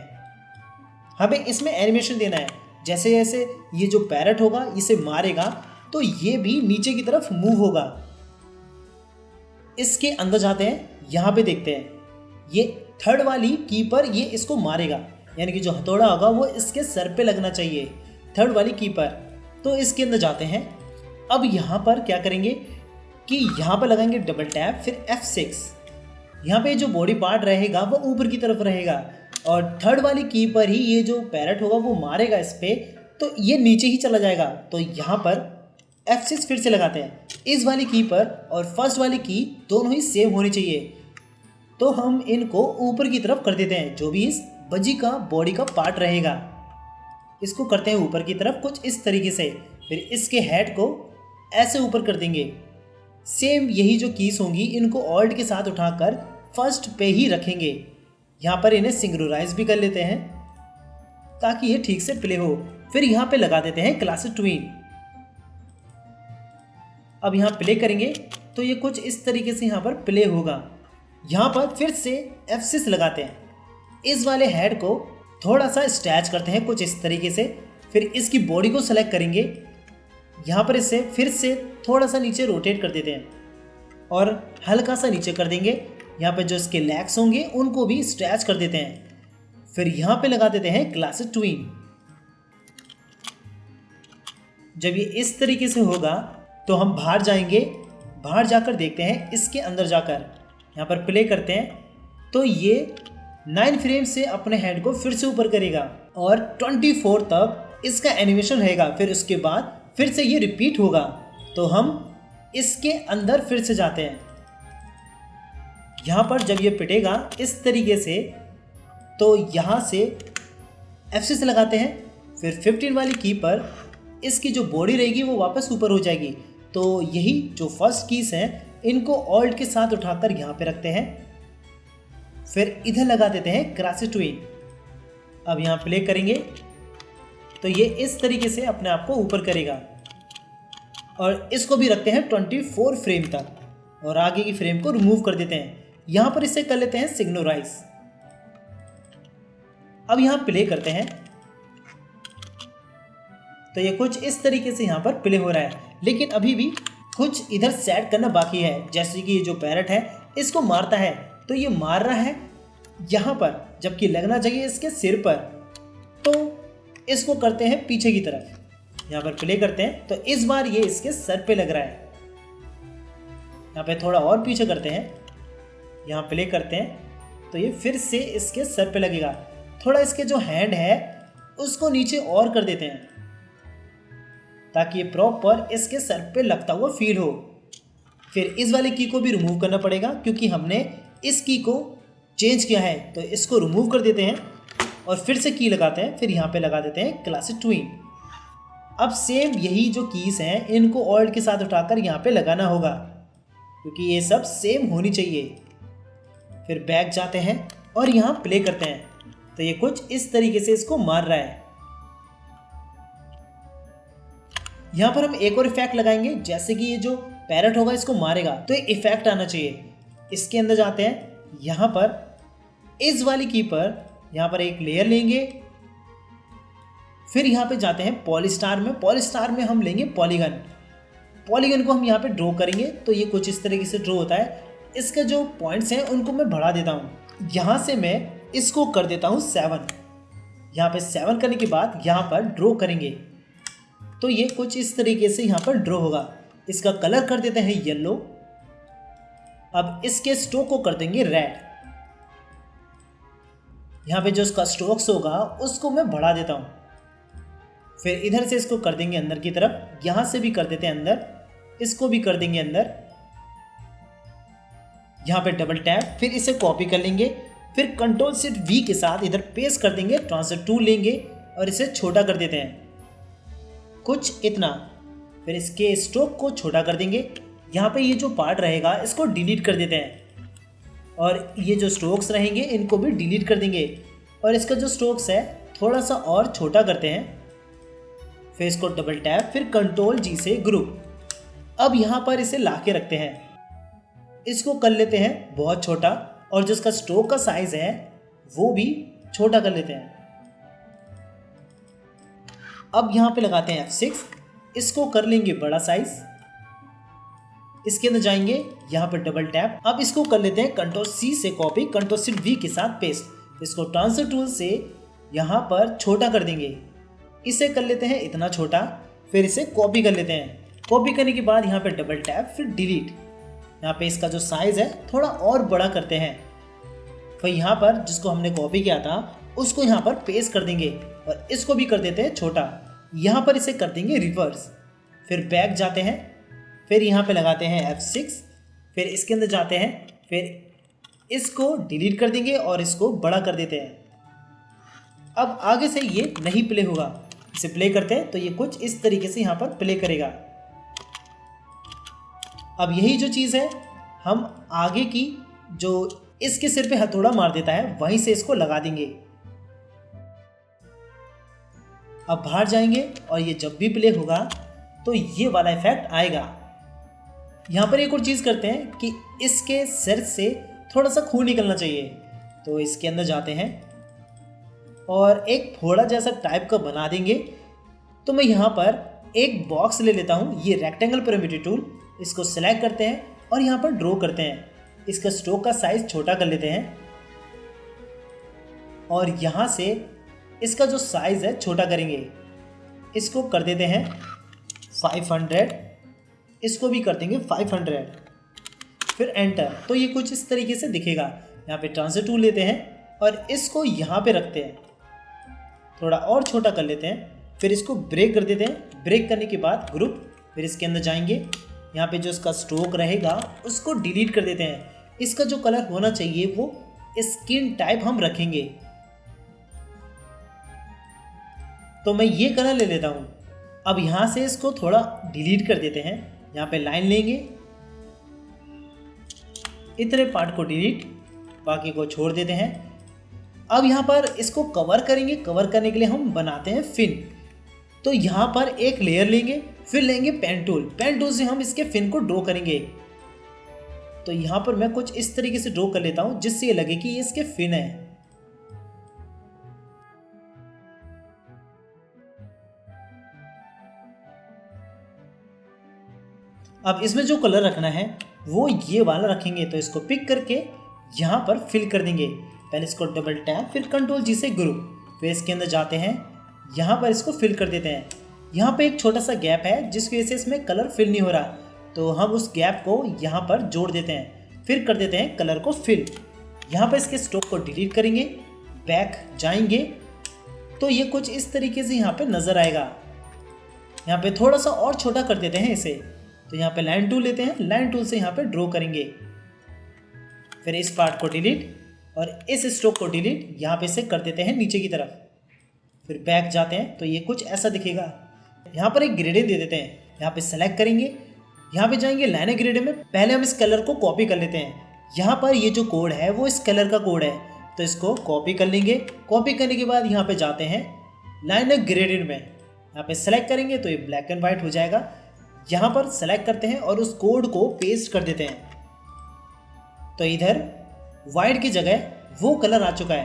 हमें इसमें एनिमेशन देना है, जैसे जैसे ये जो पैरट होगा इसे मारेगा तो ये भी नीचे की तरफ मूव होगा। इसके अंदर जाते हैं, यहाँ पे देखते हैं ये थर्ड वाली की पर ये इसको मारेगा, यानी कि जो हथौड़ा होगा वो इसके सर पे लगना चाहिए, थर्ड वाली की पर। तो इसके अंदर जाते हैं। अब यहाँ पर क्या करेंगे कि यहाँ पर लगाएंगे डबल टैप, फिर F6। यहाँ पे जो बॉडी पार्ट रहेगा वो ऊपर की तरफ रहेगा और थर्ड वाली की पर ही ये जो पैरट होगा वो मारेगा इस पे, तो ये नीचे ही चला जाएगा। तो यहाँ पर F6 फिर से लगाते हैं। इस वाली की पर और फर्स्ट वाली की दोनों ही सेम होनी चाहिए, तो हम इनको ऊपर की तरफ कर देते हैं। जो भी इस बजी का बॉडी का पार्ट रहेगा इसको करते हैं ऊपर की तरफ कुछ इस तरीके से। फिर इसके हेड को ऐसे ऊपर कर देंगे। सेम यही जो कीज होंगी इनको ऑल्ट के साथ उठाकर फर्स्ट पे ही रखेंगे। यहाँ पर इन्हें सिंक्रोनाइज भी कर लेते हैं ताकि ये ठीक से प्ले हो। फिर यहाँ पे लगा देते हैं क्लासिक ट्विन। अब यहाँ प्ले करेंगे तो ये कुछ इस तरीके से यहाँ पर प्ले होगा। यहाँ पर फिर से F6 लगाते हैं। इस वाले हेड को थोड़ा सा स्ट्रेच करते हैं कुछ इस तरीके से। फिर इसकी बॉडी को सेलेक्ट करेंगे, यहाँ पर इसे फिर से थोड़ा सा नीचे रोटेट कर देते हैं और हल्का सा नीचे कर देंगे। यहाँ पर जो इसके लेग्स होंगे उनको भी स्ट्रेच कर देते हैं। फिर यहाँ पे लगा देते हैं क्लासिक ट्विन। जब ये इस तरीके से होगा तो हम बाहर जाएंगे, बाहर जाकर देखते हैं, इसके अंदर जाकर यहाँ पर प्ले करते हैं तो ये 9 फ्रेम से अपने हैंड को फिर से ऊपर करेगा और 24 तक इसका एनिमेशन रहेगा। फिर उसके बाद फिर से ये रिपीट होगा। तो हम इसके अंदर फिर से जाते हैं, यहाँ पर जब ये पिटेगा इस तरीके से तो यहाँ से F6 लगाते हैं। फिर 15 वाली की पर इसकी जो बॉडी रहेगी वो वापस ऊपर हो जाएगी। तो यही जो फर्स्ट कीज हैं इनको ऑल्ट के साथ उठाकर यहाँ पे रखते हैं। फिर इधर लगा देते हैं क्लासिक ट्विन। अब यहाँ प्ले करेंगे तो ये इस तरीके से अपने आप को ऊपर करेगा और इसको भी रखते हैं 24 फ्रेम तक और आगे की फ्रेम को रिमूव कर देते हैं। यहाँ पर इसे कर लेते हैं सिग्नोराइज। अब यहाँ प्ले करते हैं तो ये कुछ इस तरीके से यहाँ पर प्ले हो रहा है, लेकिन अभी भी कुछ इधर सेट करना बाकी है। जैसे कि ये जो पैरट है इसको मारता है तो ये मार रहा है यहाँ पर, जबकि लगना चाहिए इसके सिर पर। तो इसको करते हैं पीछे की तरफ, यहाँ पर प्ले करते हैं तो इस बार ये इसके सर पे लग रहा है। यहाँ पे थोड़ा और पीछे करते हैं, यहाँ प्ले करते हैं तो ये फिर से इसके सर पे लगेगा। थोड़ा इसके जो हैंड है उसको नीचे और कर देते हैं ताकि ये प्रॉपर इसके सर पे लगता हुआ फील हो। फिर इस वाली की को भी रिमूव करना पड़ेगा क्योंकि हमने इस की को चेंज किया है। तो इसको रिमूव कर देते हैं और फिर से की लगाते हैं। फिर यहाँ पे लगा देते हैं क्लासिक ट्विन। अब सेम यही जो कीज हैं इनको ऑल्ट के साथ उठाकर यहाँ पे लगाना होगा क्योंकि ये सब सेम होनी चाहिए। फिर बैक जाते हैं और यहाँ प्ले करते हैं तो ये कुछ इस तरीके से इसको मार रहा है। यहाँ पर हम एक और इफेक्ट लगाएंगे, जैसे कि ये जो पैरट होगा इसको मारेगा तो एक इफेक्ट आना चाहिए। इसके अंदर जाते हैं, यहाँ पर इस वाली की पर यहाँ पर एक लेयर लेंगे। फिर यहाँ पे जाते हैं पॉलीस्टार में। पॉलीस्टार में हम लेंगे पॉलीगन। पॉलीगन को हम यहाँ पे ड्रॉ करेंगे तो ये कुछ इस तरीके से ड्रॉ होता है। इसके जो पॉइंट्स हैं उनको मैं बढ़ा देता हूँ। यहाँ से मैं इसको कर देता हूँ 7। यहाँ पे 7 करने के बाद यहाँ पर ड्रॉ करेंगे तो ये कुछ इस तरीके से यहाँ पर ड्रॉ होगा। इसका कलर कर देते हैं येलो। अब इसके स्ट्रोक को कर देंगे रेड। यहाँ पे जो इसका स्ट्रोक्स होगा उसको मैं बढ़ा देता हूँ। फिर इधर से इसको कर देंगे अंदर की तरफ, यहाँ से भी कर देते हैं अंदर, इसको भी कर देंगे अंदर। यहाँ पे डबल टैप, फिर इसे कॉपी कर लेंगे। फिर कंट्रोल शिफ्ट V के साथ इधर पेस्ट कर देंगे। ट्रांसफर टूल लेंगे और इसे छोटा कर देते हैं कुछ इतना। फिर इसके स्ट्रोक को छोटा कर देंगे। यहाँ पे ये जो पार्ट रहेगा इसको डिलीट कर देते हैं और ये जो स्ट्रोक्स रहेंगे इनको भी डिलीट कर देंगे और इसका जो स्ट्रोक्स है थोड़ा सा और छोटा करते हैं। फिर इसको डबल टैप, फिर कंट्रोल G से ग्रुप। अब यहाँ पर इसे ला के रखते हैं, इसको कर लेते हैं बहुत छोटा और जिसका स्ट्रोक का साइज है वो भी छोटा कर लेते हैं। अब यहाँ पे लगाते हैं F6, इसको कर लेंगे बड़ा साइज। इसके अंदर जाएंगे, यहाँ पर डबल टैप। अब इसको कर लेते हैं कंट्रोल C से कॉपी, कंट्रोल शिफ्ट V के साथ पेस्ट। इसको ट्रांसफर टूल से यहाँ पर छोटा कर देंगे। इसे कर लेते हैं इतना छोटा। फिर इसे कॉपी कर लेते हैं। कॉपी करने के बाद यहाँ पे डबल टैप, फिर डिलीट। यहाँ पे इसका जो साइज है थोड़ा और बड़ा करते हैं। फिर यहाँ पर जिसको हमने कॉपी किया था उसको यहाँ पर पेस्ट कर देंगे और इसको भी कर देते हैं छोटा। यहाँ पर इसे कर देंगे रिवर्स। फिर बैक जाते हैं, फिर यहाँ पे लगाते हैं F6, फिर इसके अंदर जाते हैं, फिर इसको डिलीट कर देंगे और इसको बड़ा कर देते हैं। अब आगे से ये नहीं प्ले होगा। इसे प्ले करते हैं तो ये कुछ इस तरीके से यहाँ पर प्ले करेगा। अब यही जो चीज़ है हम आगे की जो इसके सिर पे हथौड़ा मार देता है वहीं से इसको लगा देंगे। अब बाहर जाएंगे और ये जब भी प्ले होगा तो ये वाला इफेक्ट आएगा। यहाँ पर एक और चीज़ करते हैं कि इसके सिर से थोड़ा सा खून निकलना चाहिए। तो इसके अंदर जाते हैं और एक फोड़ा जैसा टाइप का बना देंगे। तो मैं यहाँ पर एक बॉक्स ले लेता हूँ, ये रेक्टेंगल पैरामीटर टूल, इसको सिलेक्ट करते हैं और यहाँ पर ड्रॉ करते हैं। इसका स्ट्रोक का साइज छोटा कर लेते हैं। और यहाँ से इसका जो साइज़ है छोटा करेंगे। इसको कर देते हैं 500, इसको भी कर देंगे 500, फिर एंटर। तो ये कुछ इस तरीके से दिखेगा। यहाँ पे ट्रांसफर टूल लेते हैं और इसको यहाँ पे रखते हैं, थोड़ा और छोटा कर लेते हैं, फिर इसको ब्रेक कर देते हैं। ब्रेक करने के बाद ग्रुप, फिर इसके अंदर जाएंगे, यहाँ पे जो इसका स्ट्रोक रहेगा उसको डिलीट कर देते हैं। इसका जो कलर होना चाहिए वो स्किन टाइप हम रखेंगे, तो मैं ये कलर ले लेता हूँ। अब यहाँ से इसको थोड़ा डिलीट कर देते हैं, यहाँ पे लाइन लेंगे, इतने पार्ट को डिलीट, बाकी को छोड़ देते हैं। अब यहाँ पर इसको कवर करेंगे। कवर करने के लिए हम बनाते हैं फिन। तो यहाँ पर एक लेयर लेंगे, फिर लेंगे पेन टूल। पेन टूल से हम इसके फिन को ड्रॉ करेंगे। तो यहाँ पर मैं कुछ इस तरीके से ड्रॉ कर लेता हूँ जिससे ये लगे कि ये इसके फिन है। अब इसमें जो कलर रखना है वो ये वाला रखेंगे। तो इसको पिक करके यहाँ पर फिल कर देंगे। पहले इसको डबल टैप, फिर कंट्रोल जी से ग्रुप, फिर इसके अंदर जाते हैं, यहाँ पर इसको फिल कर देते हैं। यहाँ पे एक छोटा सा गैप है जिसकी वजह से इसमें कलर फिल नहीं हो रहा, तो हम उस गैप को यहाँ पर जोड़ देते हैं, फिर कर देते हैं कलर को फिल। यहाँ पर इसके स्ट्रोक को डिलीट करेंगे, बैक जाएंगे, तो ये कुछ इस तरीके से यहाँ पे नज़र आएगा। यहाँ पे थोड़ा सा और छोटा कर देते हैं इसे। तो यहाँ पे लाइन टूल लेते हैं, लाइन टूल से यहाँ पे ड्रॉ करेंगे, फिर इस पार्ट को डिलीट और इस स्ट्रोक को डिलीट, यहाँ पे इसे कर देते हैं नीचे की तरफ, फिर बैक जाते हैं तो ये कुछ ऐसा दिखेगा। यहाँ पर एक ग्रेडियंट दे देते हैं, यहाँ पे सेलेक्ट करेंगे, यहाँ पे जाएंगे लाइन ग्रेडियंट में। पहले हम इस कलर को कॉपी कर लेते हैं। यहाँ पर ये जो कोड है वो इस कलर का कोड है, तो इसको कॉपी कर लेंगे। कॉपी करने के बाद यहाँ पे जाते हैं लाइन ग्रेडियंट में, यहाँ पे सेलेक्ट करेंगे तो ये ब्लैक एंड व्हाइट हो जाएगा। यहाँ पर सेलेक्ट करते हैं और उस कोड को पेस्ट कर देते हैं, तो इधर वाइट की जगह वो कलर आ चुका है।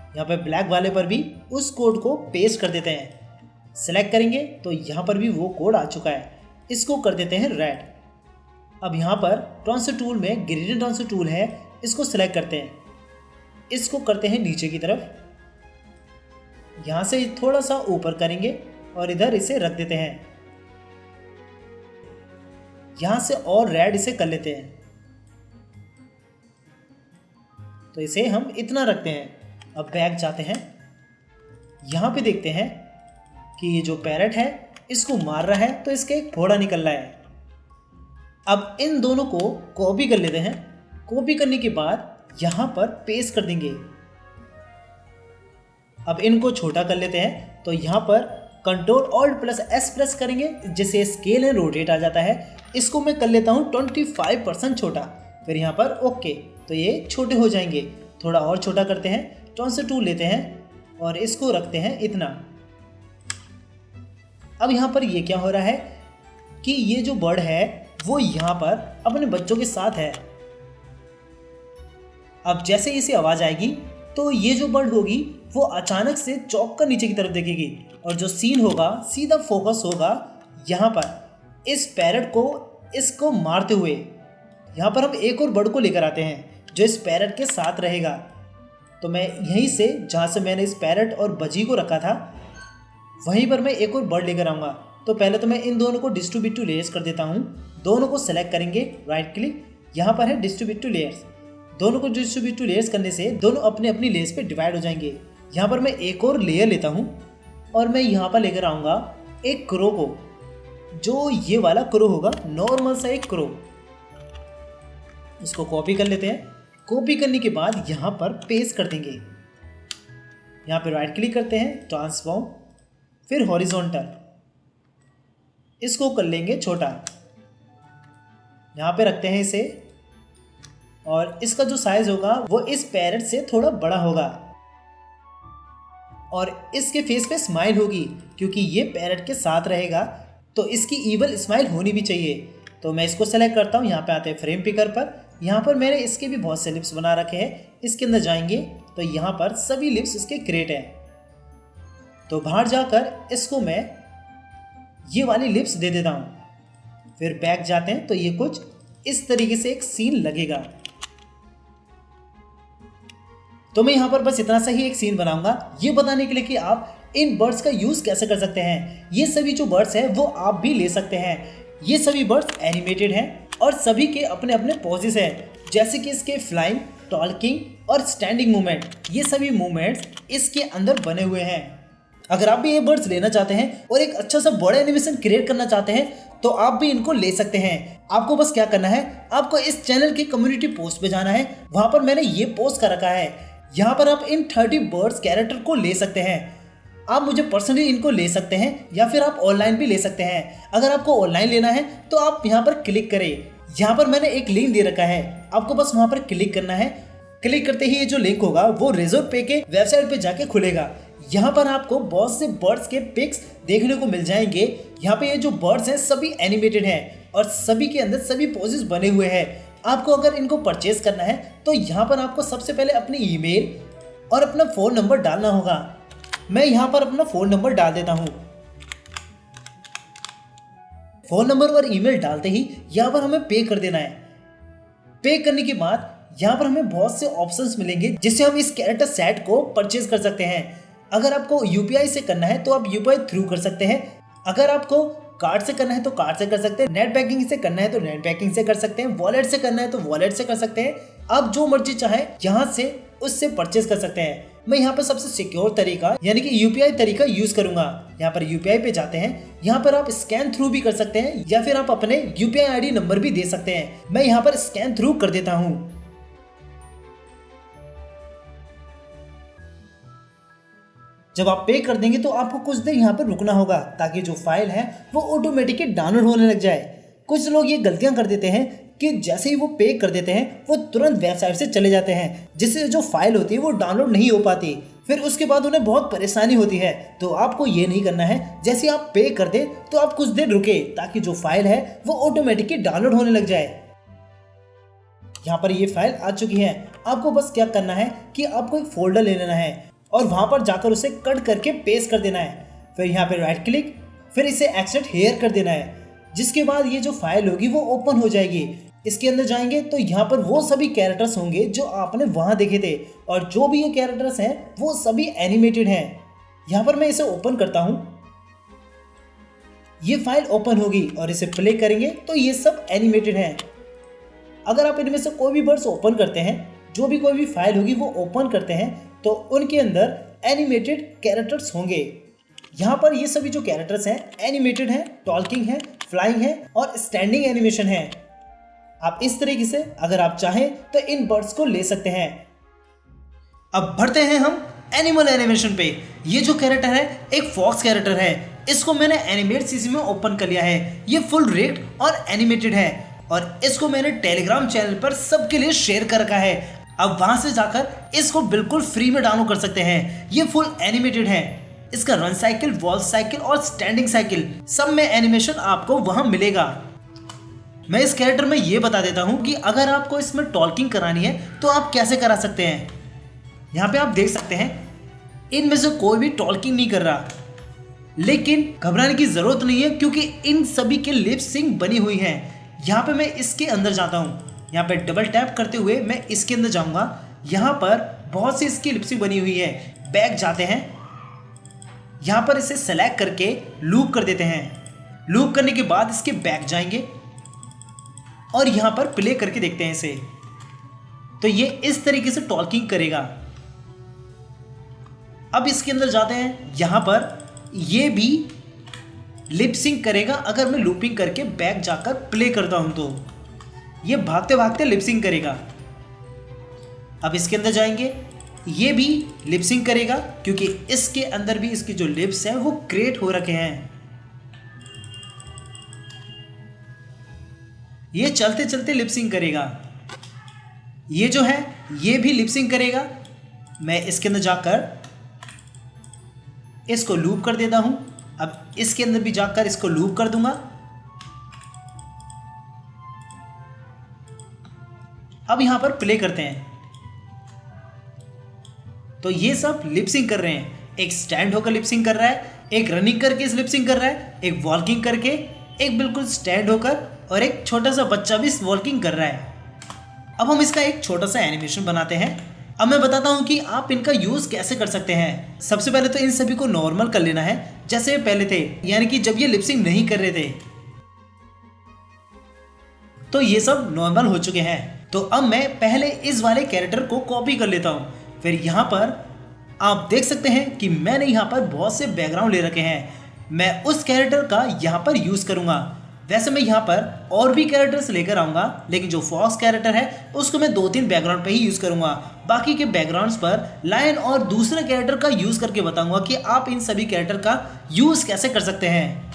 यहाँ पे ब्लैक वाले पर भी उस कोड को पेस्ट कर देते हैं, सेलेक्ट करेंगे तो यहाँ पर भी वो कोड आ चुका है। इसको कर देते हैं रेड। अब यहाँ पर ट्रांसफर टूल में ग्रेडियंट ट्रांसफर टूल है, इसको सेलेक्ट करते हैं, इसको करते हैं नीचे की तरफ, यहाँ से थोड़ा सा ऊपर करेंगे और इधर इसे रख देते हैं। यहाँ से और रेड इसे कर लेते हैं, तो इसे हम इतना रखते हैं। अब बैक जाते हैं, यहाँ पे देखते हैं कि ये जो पैरट है इसको मार रहा है, तो इसका एक फोड़ा निकल रहा है। अब इन दोनों को कॉपी कर लेते हैं। कॉपी करने के बाद यहाँ पर पेस्ट कर देंगे। अब इनको छोटा कर लेते हैं, तो यहाँ पर control alt plus S press करेंगे, जिससे स्केल एंड रोटेट आ जाता है। इसको मैं कर लेता हूँ 25% छोटा, फिर यहाँ पर ओके, तो ये छोटे हो जाएंगे। थोड़ा और छोटा करते हैं, ट्रांसफर टूल लेते हैं और इसको रखते हैं इतना। अब यहाँ पर ये क्या हो रहा है कि ये जो बर्ड है वो यहाँ पर अपने बच्चों के साथ है। अब जैसे इसे आवाज आएगी तो ये जो बर्ड होगी वो अचानक से चौंक कर नीचे की तरफ देखेगी, और जो सीन होगा सीधा फोकस होगा यहाँ पर इस पैरट को, इसको मारते हुए। यहाँ पर हम एक और बर्ड को लेकर आते हैं जो इस पैरट के साथ रहेगा। तो मैं यहीं से, जहाँ से मैंने इस पैरट और बजी को रखा था, वहीं पर मैं एक और बर्ड लेकर आऊँगा। तो पहले तो मैं इन दोनों को डिस्ट्रीब्यूट टू लेयर्स कर देता हूँ। दोनों को सेलेक्ट करेंगे, राइट क्लिक, यहाँ पर है डिस्ट्रीब्यूट टू लेयर्स। दोनों को डिस्ट्रीब्यूट टू लेयर्स करने से दोनों अपने अपनी लेयर्स पे डिवाइड हो जाएंगे। यहाँ पर मैं एक और लेयर लेता हूँ और मैं यहाँ पर लेकर आऊँगा एक क्रो को, जो ये वाला क्रो होगा, नॉर्मल सा एक क्रो। इसको कॉपी कर लेते हैं। कॉपी करने के बाद यहाँ पर पेस्ट कर देंगे। यहाँ पे राइट क्लिक करते हैं, ट्रांसफॉर्म, फिर हॉरिजॉन्टल, इसको कर लेंगे छोटा, यहाँ पे रखते हैं इसे, और इसका जो साइज होगा वो इस पैरट से थोड़ा बड़ा होगा, और इसके फेस पे स्माइल होगी क्योंकि ये पैरट के साथ रहेगा, तो इसकी इवल स्माइल होनी भी चाहिए। तो मैं इसको सेलेक्ट करता हूँ, यहाँ पे आते हैं फ्रेम पिकर पर। यहाँ पर मैंने इसके भी बहुत से लिप्स बना रखे हैं। इसके अंदर जाएंगे तो यहाँ पर सभी लिप्स इसके क्रिएट हैं। तो बाहर जाकर इसको मैं ये वाली लिप्स दे देता हूँ। फिर बैक जाते हैं तो ये कुछ इस तरीके से एक सीन लगेगा। तो मैं यहाँ पर बस इतना सा ही एक सीन बनाऊंगा ये बताने के लिए कि आप इन बर्ड्स का यूज कैसे कर सकते हैं। ये सभी जो बर्ड्स हैं वो आप भी ले सकते हैं। ये सभी बर्ड्स एनिमेटेड हैं और सभी के अपने अपने पोजेस हैं, जैसे कि इसके फ्लाइंग, टॉकिंग और स्टैंडिंग मूवमेंट। ये सभी मूवमेंट्स इसके अंदर बने हुए हैं। अगर आप भी ये बर्ड्स लेना चाहते हैं और एक अच्छा सा बड़ा एनिमेशन क्रिएट करना चाहते हैं तो आप भी इनको ले सकते हैं। आपको बस क्या करना है, आपको इस चैनल की कम्युनिटी पोस्ट पे जाना है। वहां पर मैंने ये पोस्ट कर रखा है। यहाँ पर आप इन 30 बर्ड्स कैरेक्टर को ले सकते हैं। आप मुझे पर्सनली इनको ले सकते हैं या फिर आप ऑनलाइन भी ले सकते हैं। अगर आपको ऑनलाइन लेना है तो आप यहाँ पर क्लिक करें। यहाँ पर मैंने एक लिंक दे रखा है, आपको बस वहाँ पर क्लिक करना है। क्लिक करते ही ये जो लिंक होगा वो रेज़रपे के वेबसाइट पे जाके खुलेगा। यहाँ पर आपको बहुत से बर्ड्स के पिक्स देखने को मिल जाएंगे। यहाँ पे ये जो बर्ड्स हैं सभी एनिमेटेड हैं और सभी के अंदर सभी पोजेस बने हुए हैं। आपको अगर इनको परचेज करना है तो यहाँ पर आपको सबसे पहले अपनी ईमेल और अपना फ़ोन नंबर डालना होगा। मैं यहाँ पर अपना फ़ोन नंबर डाल देता हूँ। फ़ोन नंबर और ईमेल डालते ही यहाँ पर हमें पे कर देना है। पे करने के बाद यहाँ पर हमें बहुत से ऑप्शंस मिलेंगे जिससे हम इस कैरेक्टर सेट को परचेज कर सकते हैं। अगर आपको यूपीआई से करना है तो आप यूपीआई थ्रू कर सकते हैं। अगर आपको कार्ड से करना है तो कार्ड से कर सकते हैं। नेट बैंकिंग से करना है तो नेट बैंकिंग से कर सकते हैं। वॉलेट से करना है तो वॉलेट से कर सकते हैं। आप जो मर्जी चाहे यहाँ से उससे परचेज कर सकते हैं। मैं यहाँ पर सबसे सिक्योर तरीका यानी कि यूपीआई तरीका यूज करूंगा। यहाँ पर यूपीआई पे जाते हैं। यहाँ पर आप स्कैन थ्रू भी कर सकते हैं या फिर आप अपने यूपीआई आईडी नंबर भी दे सकते हैं। मैं यहाँ पर स्कैन थ्रू कर देता हूँ। जब आप पे कर देंगे तो आपको कुछ देर यहाँ पर रुकना होगा ताकि जो फाइल है वो ऑटोमेटिकली डाउनलोड होने लग जाए। कुछ लोग ये गलतियां कर देते हैं कि जैसे ही वो पे कर देते हैं वो तुरंत वेबसाइट से चले जाते हैं, जिससे जो फाइल होती है वो डाउनलोड नहीं हो पाती। फिर उसके बाद उन्हें बहुत परेशानी होती है। तो आपको ये नहीं करना है। जैसे आप पे कर दे तो आप कुछ देर रुके ताकि जो फाइल है वो ऑटोमेटिकली डाउनलोड होने लग जाए। यहाँ पर ये फाइल आ चुकी है। आपको बस क्या करना है कि आपको एक फोल्डर ले लेना है और वहां पर जाकर उसे कट करके पेस्ट कर देना है। फिर यहाँ पे राइट क्लिक, फिर इसे एक्सट्रैक्ट हेयर कर देना है। जिसके बाद ये जो फाइल होगी वो ओपन हो जाएगी। इसके अंदर जाएंगे तो यहाँ पर वो सभी कैरेक्टर्स होंगे जो आपने वहां देखे थे और जो भी ये कैरेक्टर्स हैं वो सभी एनिमेटेड हैं। यहाँ पर मैं इसे ओपन करता हूँ। ये फाइल ओपन होगी और इसे प्ले करेंगे तो ये सब एनिमेटेड हैं। अगर आप इनमें से कोई भी बर्ड्स ओपन करते हैं, जो भी कोई भी फाइल होगी वो ओपन करते हैं तो उनके अंदर एनिमेटेड कैरेक्टर्स होंगे। यहाँ पर ये सभी जो कैरेक्टर्स हैं एनिमेटेड हैं, टॉकिंग है, फ्लाइंग है और स्टैंडिंग एनिमेशन है। आप इस तरीके से अगर आप चाहें तो इन बर्ड्स को ले सकते हैं। अब बढ़ते हैं हम एनिमल एनिमेशन पे। ये जो कैरेक्टर है एक फॉक्स कैरेक्टर है। इसको मैंने एनिमेट सीसी में ओपन कर लिया है। ये फुल रिग्ड और एनिमेटेड है और इसको मैंने टेलीग्राम चैनल पर सबके लिए शेयर कर रखा है। अब वहां से जाकर इसको बिल्कुल फ्री में डाउनलोड कर सकते हैं। ये फुल एनिमेटेड है। इसका रन साइकिल, वॉल साइकिल और स्टैंडिंग साइकिल सब में एनिमेशन आपको वहां मिलेगा। मैं इस कैरेक्टर में ये बता देता हूं कि अगर आपको इसमें टॉकिंग करानी है तो आप कैसे करा सकते हैं। यहाँ पे आप देख सकते हैं इनमें से कोई भी टॉकिंग नहीं कर रहा, लेकिन घबराने की जरूरत नहीं है क्योंकि इन सभी के लिप सिंक बनी हुई है। यहाँ पे मैं इसके अंदर जाता हूँ। यहाँ पे डबल टैप करते हुए मैं इसके अंदर जाऊंगा। यहाँ पर बहुत सी इसकी लिपसिंग बनी हुई है। बैक जाते हैं, यहाँ पर इसे सेलेक्ट करके लूप कर देते हैं। लूप करने के बाद इसके बैक जाएंगे और यहाँ पर प्ले करके देखते हैं इसे। तो ये इस तरीके से टॉकिंग करेगा। अब इसके अंदर जाते हैं, यहाँ पर ये भी लिपसिंग करेगा। अगर मैं लूपिंग करके बैक जाकर प्ले करता हूं तो ये भागते भागते लिपसिंग करेगा। अब इसके अंदर जाएंगे, ये भी लिपसिंग करेगा क्योंकि इसके अंदर भी इसकी जो लिप्स हैं वो क्रिएट हो रखे हैं। ये चलते चलते लिपसिंग करेगा। ये जो है ये भी लिपसिंग करेगा। मैं इसके अंदर जाकर इसको लूप कर देता हूं। अब इसके अंदर भी जाकर इसको लूप कर दूंगा। अब यहां पर प्ले करते हैं तो ये सब लिपसिंग कर रहे हैं। एक स्टैंड होकर लिपसिंग कर रहा है, एक रनिंग करके लिपसिंग कर रहा है, एक वॉकिंग करके, एक बिल्कुल स्टैंड होकर और एक छोटा सा बच्चा भी वॉकिंग कर रहा है। अब हम इसका एक छोटा सा एनिमेशन बनाते हैं। अब मैं बताता हूँ कि आप इनका यूज कैसे कर सकते हैं। सबसे पहले तो इन सभी को नॉर्मल कर लेना है जैसे पहले थे, यानी कि जब ये लिपसिंग नहीं कर रहे थे तो ये सब नॉर्मल हो चुके हैं। तो अब मैं पहले इस वाले कैरेक्टर को कॉपी कर लेता हूँ। फिर यहाँ पर आप देख सकते हैं कि मैंने यहाँ पर बहुत से बैकग्राउंड ले रखे हैं। मैं उस कैरेक्टर का यहाँ पर यूज करूँगा। वैसे मैं यहाँ पर और भी कैरेक्टर्स लेकर आऊँगा, लेकिन जो फॉक्स कैरेक्टर है उसको मैं 2-3 बैकग्राउंड पे ही यूज़ करूँगा। बाकी के बैकग्राउंड्स पर लायन और दूसरे कैरेक्टर का यूज़ करके बताऊँगा कि आप इन सभी कैरेक्टर का यूज़ कैसे कर सकते हैं।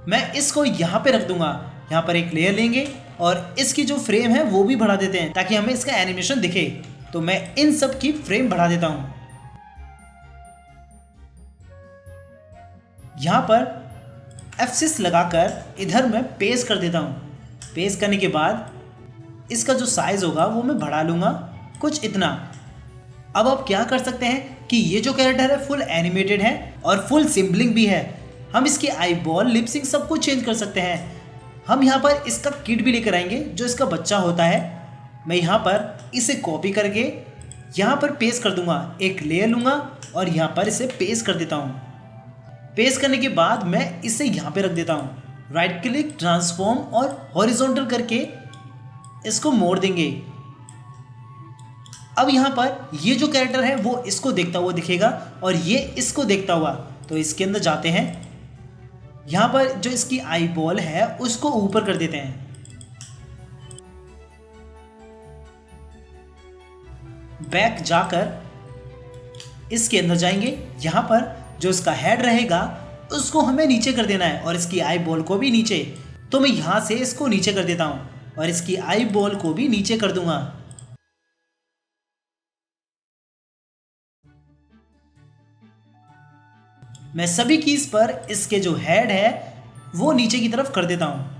मैं इसको यहाँ पे रख दूँगा। यहाँ पर एक लेयर लेंगे और इसकी जो फ्रेम है वो भी बढ़ा देते हैं ताकि हमें इसका एनिमेशन दिखे। तो मैं इन सब की फ्रेम बढ़ा देता हूँ। यहाँ पर F6 लगाकर इधर मैं पेस्ट कर देता हूँ। पेस्ट करने के बाद इसका जो साइज होगा वो मैं बढ़ा लूँगा कुछ इतना। अब आप क्या कर सकते हैं कि ये जो कैरेक्टर है फुल एनिमेटेड है और फुल सिम्बलिंग भी है। हम इसकी आई बॉल लिपसिंग सब कुछ चेंज कर सकते हैं। हम यहाँ पर इसका किट भी लेकर आएंगे जो इसका बच्चा होता है। मैं यहाँ पर इसे कॉपी करके यहाँ पर पेस्ट कर दूंगा। एक लेयर लूँगा और यहाँ पर इसे पेस्ट कर देता हूँ। पेस्ट करने के बाद मैं इसे यहाँ पे रख देता हूँ। राइट क्लिक, ट्रांसफॉर्म और हॉरिजॉन्टल करके इसको मोड़ देंगे। अब यहाँ पर ये जो कैरेक्टर है वो इसको देखता हुआ दिखेगा और ये इसको देखता हुआ। तो इसके अंदर जाते हैं। यहाँ पर जो इसकी आई बॉल है उसको ऊपर कर देते हैं। बैक जाकर इसके अंदर जाएंगे। यहाँ पर जो इसका हेड रहेगा उसको हमें नीचे कर देना है और इसकी आई बॉल को भी नीचे। तो मैं यहाँ से इसको नीचे कर देता हूँ और इसकी आई बॉल को भी नीचे कर दूंगा। मैं सभी कीज पर इसके जो हेड है वो नीचे की तरफ कर देता हूँ।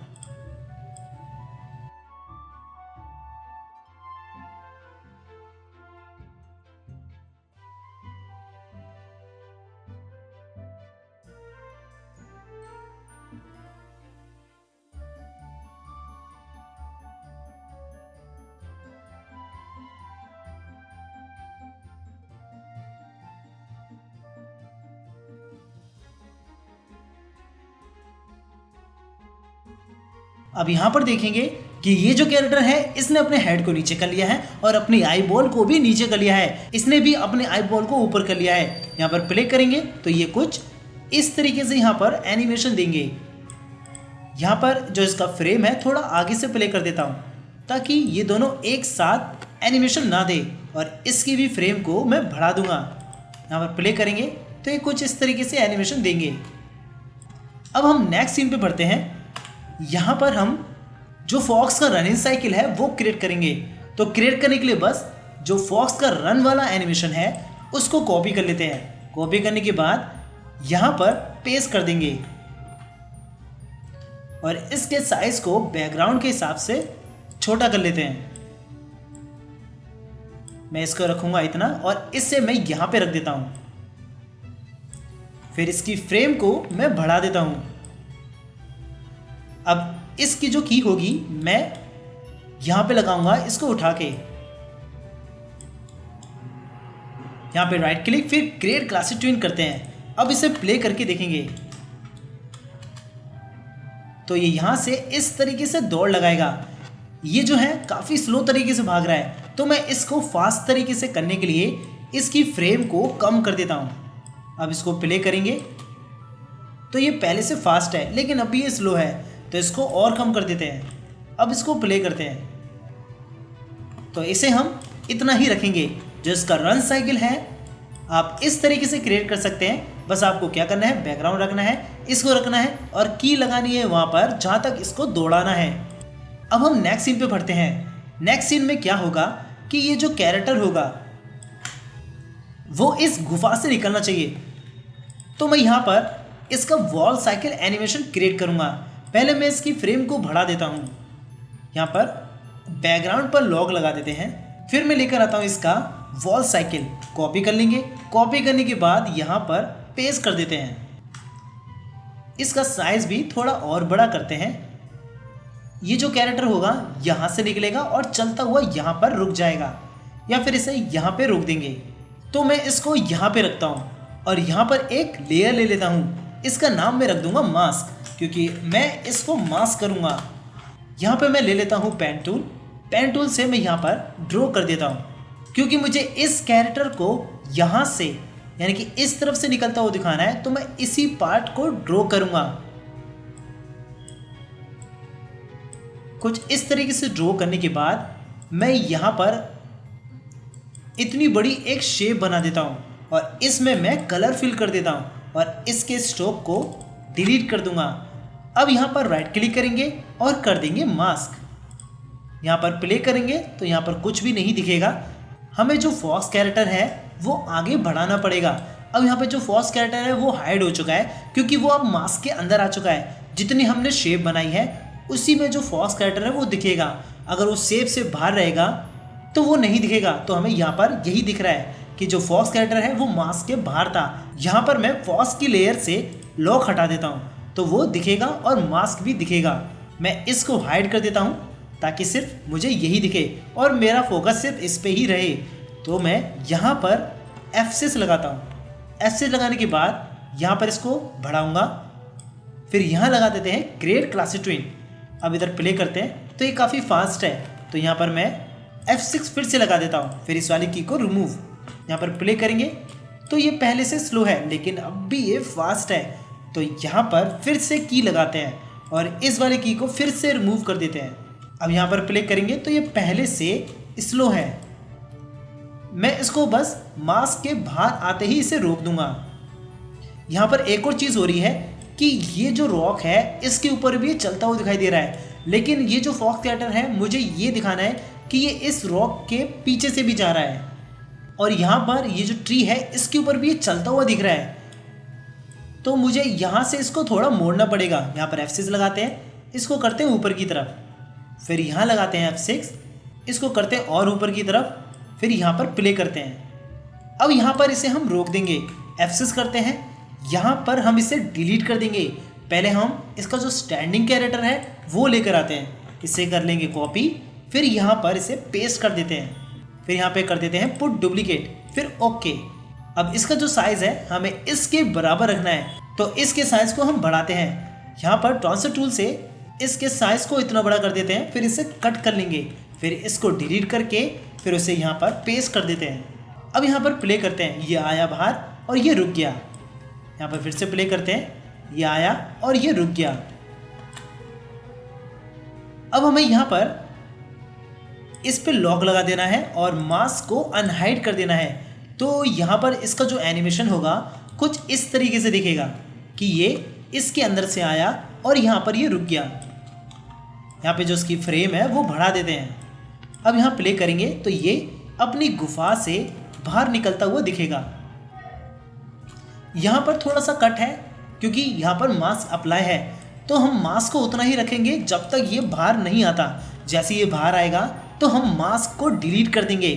अब यहाँ पर देखेंगे कि ये जो कैरेक्टर है इसने अपने हेड को नीचे कर लिया है और अपनी आई बॉल को भी नीचे कर लिया है। इसने भी अपने आई बॉल को ऊपर कर लिया है। यहाँ पर प्ले करेंगे तो ये कुछ इस तरीके से यहाँ पर एनिमेशन देंगे। यहाँ पर जो इसका फ्रेम है थोड़ा आगे से प्ले कर देता हूँ ताकि ये दोनों एक साथ एनिमेशन ना दे और इसकी भी फ्रेम को मैं बढ़ा दूंगा। यहाँ पर प्ले करेंगे तो ये कुछ इस तरीके से एनिमेशन देंगे। अब हम नेक्स्ट सीन पे बढ़ते हैं। यहाँ पर हम जो फॉक्स का रनिंग साइकिल है वो क्रिएट करेंगे। तो क्रिएट करने के लिए बस जो फॉक्स का रन वाला एनिमेशन है उसको कॉपी कर लेते हैं। कॉपी करने के बाद यहाँ पर पेस्ट कर देंगे और इसके साइज को बैकग्राउंड के हिसाब से छोटा कर लेते हैं। मैं इसको रखूंगा इतना और इससे मैं यहाँ पे रख देता हूँ। फिर इसकी फ्रेम को मैं बढ़ा देता हूँ। अब इसकी जो की होगी मैं यहाँ पे लगाऊंगा इसको उठा के। यहाँ पे राइट क्लिक, फिर क्रिएट क्लासिक ट्यून करते हैं। अब इसे प्ले करके देखेंगे तो ये यहाँ से इस तरीके से दौड़ लगाएगा। ये जो है काफ़ी स्लो तरीके से भाग रहा है तो मैं इसको फास्ट तरीके से करने के लिए इसकी फ्रेम को कम कर देता हूँ। अब इसको प्ले करेंगे तो ये पहले से फास्ट है लेकिन अभी ये स्लो है तो इसको और कम कर देते हैं। अब इसको प्ले करते हैं तो इसे हम इतना ही रखेंगे। जो इसका रन साइकिल है आप इस तरीके से क्रिएट कर सकते हैं। बस आपको क्या करना है, बैकग्राउंड रखना है, इसको रखना है और की लगानी है वहाँ पर जहाँ तक इसको दौड़ाना है। अब हम नेक्स्ट सीन पे बढ़ते हैं। नेक्स्ट सीन में क्या होगा कि ये जो कैरेक्टर होगा वो इस गुफा से निकलना चाहिए। तो मैं यहाँ पर इसका वॉल साइकिल एनिमेशन क्रिएट करूँगा। पहले मैं इसकी फ्रेम को बढ़ा देता हूँ। यहाँ पर बैकग्राउंड पर लॉग लगा देते हैं। फिर मैं लेकर आता हूँ इसका वॉल साइकिल, कॉपी कर लेंगे। कॉपी करने के बाद यहाँ पर पेस्ट कर देते हैं। इसका साइज भी थोड़ा और बड़ा करते हैं। ये जो कैरेक्टर होगा यहाँ से निकलेगा और चलता हुआ यहाँ पर रुक जाएगा। या फिर इसे यहाँ पे रोक देंगे। तो मैं इसको यहाँ पे रखता हूँ और यहाँ पर एक लेयर ले लेता हूँ। इसका नाम मैं रख दूंगा मास्क, क्योंकि मैं इसको मास्क करूँगा। यहाँ पे मैं ले लेता हूँ पेन टूल। पेन टूल से मैं यहाँ पर ड्रॉ कर देता हूँ, क्योंकि मुझे इस कैरेक्टर को यहाँ से यानी कि इस तरफ से निकलता हुआ दिखाना है, तो मैं इसी पार्ट को ड्रॉ करूँगा। कुछ इस तरीके से ड्रॉ करने के बाद मैं यहाँ पर इतनी बड़ी एक शेप बना देता हूँ और इसमें मैं कलर फिल कर देता हूँ और इसके स्ट्रोक को डिलीट कर दूंगा। अब यहाँ पर राइट क्लिक करेंगे और कर देंगे मास्क। यहाँ पर प्ले करेंगे तो यहाँ पर कुछ भी नहीं दिखेगा। हमें जो फॉक्स कैरेक्टर है वो आगे बढ़ाना पड़ेगा। अब यहाँ पे जो फॉक्स कैरेक्टर है वो हाइड हो चुका है, क्योंकि वो अब मास्क के अंदर आ चुका है। जितनी हमने शेप बनाई है उसी में जो फॉक्स कैरेक्टर है वो दिखेगा। अगर वो शेप से बाहर रहेगा तो वो नहीं दिखेगा। तो हमें यहाँ पर यही दिख रहा है कि जो फॉक्स कैरेक्टर है वो मास्क के बाहर था। यहाँ पर मैं फॉक्स की लेयर से लॉक हटा देता हूँ तो वो दिखेगा और मास्क भी दिखेगा। मैं इसको हाइड कर देता हूँ ताकि सिर्फ मुझे यही दिखे और मेरा फोकस सिर्फ इस पे ही रहे। तो मैं यहाँ पर F6 लगाता हूँ। F6 लगाने के बाद यहाँ पर इसको बढ़ाऊँगा। फिर यहाँ लगा देते हैं क्रिएट क्लासी ट्विन। अब इधर प्ले करते हैं तो ये काफ़ी फास्ट है, तो यहाँ पर मैं F6 फिर से लगा देता हूँ। फिर इस वाली की को रिमूव। यहाँ पर प्ले करेंगे तो ये पहले से स्लो है लेकिन अब भी ये फास्ट है। तो यहाँ पर फिर से की लगाते हैं और इस वाले की को फिर से रिमूव कर देते हैं। अब यहाँ पर प्ले करेंगे तो ये पहले से स्लो है। मैं इसको बस मास्क के बाहर आते ही इसे रोक दूंगा। यहाँ पर एक और चीज़ हो रही है कि ये जो रॉक है इसके ऊपर भी चलता हुआ दिखाई दे रहा है, लेकिन ये जो फॉक्स कैरेक्टर है मुझे ये दिखाना है कि ये इस रॉक के पीछे से भी जा रहा है और यहाँ पर ये जो ट्री है इसके ऊपर भी ये चलता हुआ दिख रहा है। तो मुझे यहाँ से इसको थोड़ा मोड़ना पड़ेगा। यहाँ पर F6 लगाते हैं, इसको करते हैं ऊपर की तरफ। फिर यहाँ लगाते हैं F6, इसको करते हैं और ऊपर की तरफ। फिर यहाँ पर प्ले करते हैं। अब यहाँ पर इसे हम रोक देंगे। F6 करते हैं, यहाँ पर हम इसे डिलीट कर देंगे। पहले हम इसका जो स्टैंडिंग कैरेक्टर है वो लेकर आते हैं। इसे कर लेंगे कॉपी, फिर यहाँ पर इसे पेस्ट कर देते हैं। फिर यहाँ पे कर देते हैं पुट डुप्लीकेट, फिर ओके। अब इसका जो साइज़ है हमें इसके बराबर रखना है, तो इसके साइज़ को हम बढ़ाते हैं। यहाँ पर ट्रांसफर टूल से इसके साइज़ को इतना बड़ा कर देते हैं, फिर इसे कट कर लेंगे। फिर इसको डिलीट करके फिर उसे यहाँ पर पेस्ट कर देते हैं। अब यहाँ पर प्ले करते हैं, ये आया बाहर और ये रुक गया। यहाँ पर फिर से प्ले करते हैं, ये आया और ये रुक गया। अब हमें यहाँ पर इस पे लॉक लगा देना है और मास्क को अनहाइड कर देना है। तो यहाँ पर इसका जो एनिमेशन होगा कुछ इस तरीके से दिखेगा कि ये इसके अंदर से आया और यहाँ पर ये रुक गया। यहाँ पे जो इसकी फ्रेम है वो बढ़ा देते हैं। अब यहाँ प्ले करेंगे तो ये अपनी गुफा से बाहर निकलता हुआ दिखेगा। यहाँ पर थोड़ा सा कट है क्योंकि यहाँ पर मास्क अप्लाई है, तो हम मास्क को उतना ही रखेंगे जब तक ये बाहर नहीं आता। जैसे ये बाहर आएगा तो हम मास्क को डिलीट कर देंगे।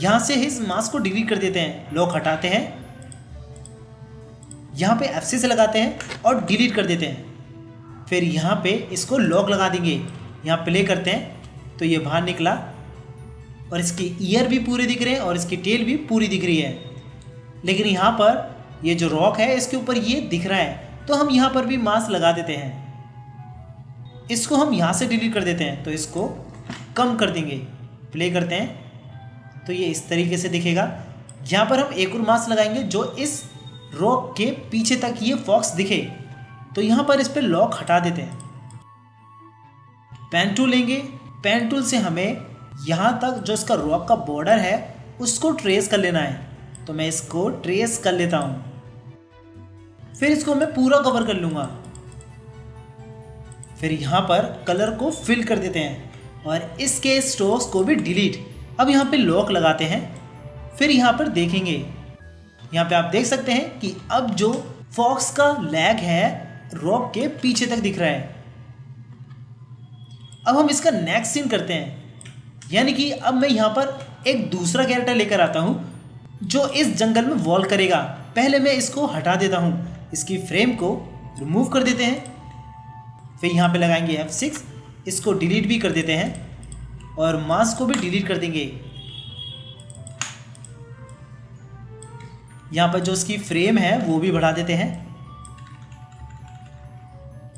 यहाँ से इस मास्क को डिलीट कर देते हैं, लॉक हटाते हैं, यहाँ पे F6 लगाते हैं और डिलीट कर देते हैं। फिर यहाँ पे इसको लॉक लगा देंगे। यहाँ प्ले करते हैं तो ये बाहर निकला और इसके ईयर भी पूरे दिख रहे हैं और इसकी टेल भी पूरी दिख रही है। लेकिन यहाँ पर ये जो रॉक है इसके ऊपर ये दिख रहा है, तो हम यहाँ पर भी मास्क लगा देते हैं। इसको हम यहाँ से डिलीट कर देते हैं, तो इसको कम कर देंगे। प्ले करते हैं तो ये इस तरीके से दिखेगा। यहाँ पर हम एक और मास्क लगाएंगे जो इस रॉक के पीछे तक ये फॉक्स दिखे। तो यहाँ पर इस पर लॉक हटा देते हैं। पेन टूल लेंगे, पेन टूल से हमें यहाँ तक जो इसका रॉक का बॉर्डर है उसको ट्रेस कर लेना है। तो मैं इसको ट्रेस कर लेता हूँ, फिर इसको मैं पूरा कवर कर लूँगा। फिर यहाँ पर कलर को फिल कर देते हैं और इसके स्ट्रोक्स को भी डिलीट। अब यहाँ पे लॉक लगाते हैं, फिर यहाँ पर देखेंगे, यहाँ पे आप देख सकते हैं कि अब जो फॉक्स का लैग है रॉक के पीछे तक दिख रहा है। अब हम इसका नेक्स्ट सीन करते हैं, यानी कि अब मैं यहाँ पर एक दूसरा कैरेक्टर लेकर आता हूँ जो इस जंगल में वॉल करेगा। पहले मैं इसको हटा देता हूँ, इसकी फ्रेम को रिमूव कर देते हैं। फिर यहाँ पे लगाएंगे F6, इसको डिलीट भी कर देते हैं और मास्क को भी डिलीट कर देंगे। यहाँ पर जो इसकी फ्रेम है वो भी बढ़ा देते हैं।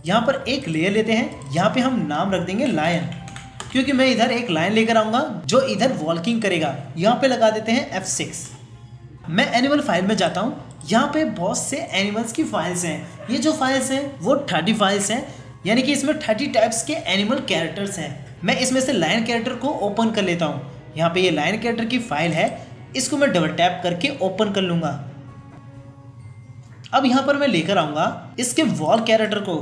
यहाँ पर एक लेयर लेते हैं, यहाँ पे हम नाम रख देंगे लायन, क्योंकि मैं इधर एक लायन लेकर आऊँगा जो इधर वॉकिंग करेगा। यहाँ पे लगा देते हैं F6। मैं एनिमल फाइल में जाता हूँ। यहाँ पे बहुत से एनिमल्स की फाइल्स हैं। ये जो फाइल्स हैं वो 30 फाइल्स हैं, यानी कि इसमें 30 टाइप्स के एनिमल कैरेक्टर्स हैं। मैं इसमें से लायन कैरेक्टर को ओपन कर लेता हूँ। यहाँ पे ये लायन कैरेक्टर की फाइल है, इसको मैं डबल टैप करके ओपन कर लूँगा। अब यहाँ पर मैं लेकर आऊँगा इसके वॉल कैरेक्टर को,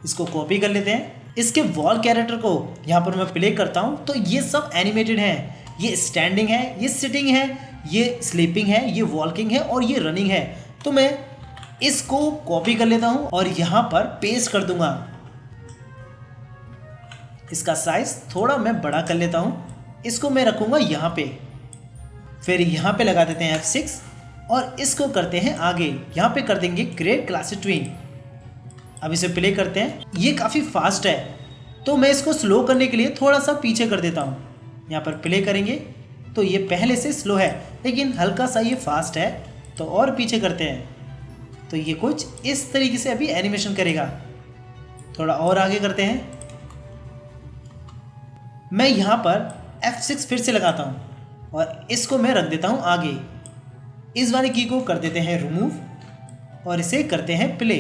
इसको कॉपी कर लेते हैं। इसके वॉल कैरेक्टर को यहाँ पर मैं प्ले करता हूँ तो ये सब एनिमेटेड हैं। ये स्टैंडिंग है, ये सिटिंग है, ये स्लीपिंग है, ये वॉकिंग है और ये रनिंग है। तो मैं इसको कॉपी कर लेता हूँ और यहाँ पर पेस्ट कर दूंगा। इसका साइज थोड़ा मैं बड़ा कर लेता हूँ, इसको मैं रखूँगा यहाँ पे। फिर यहाँ पे लगा देते हैं F6 और इसको करते हैं आगे। यहाँ पे कर देंगे क्रिएट क्लास ट्विन। अब इसे प्ले करते हैं। ये काफ़ी फास्ट है तो मैं इसको स्लो करने के लिए थोड़ा सा पीछे कर देता हूँ। यहाँ पर प्ले करेंगे तो ये पहले से स्लो है लेकिन हल्का सा ये फास्ट है, तो और पीछे करते हैं तो ये कुछ इस तरीके से अभी एनिमेशन करेगा। थोड़ा और आगे करते हैं। मैं यहाँ पर F6 फिर से लगाता हूँ और इसको मैं रख देता हूँ आगे। इस वाली की को कर देते हैं रिमूव और इसे करते हैं प्ले।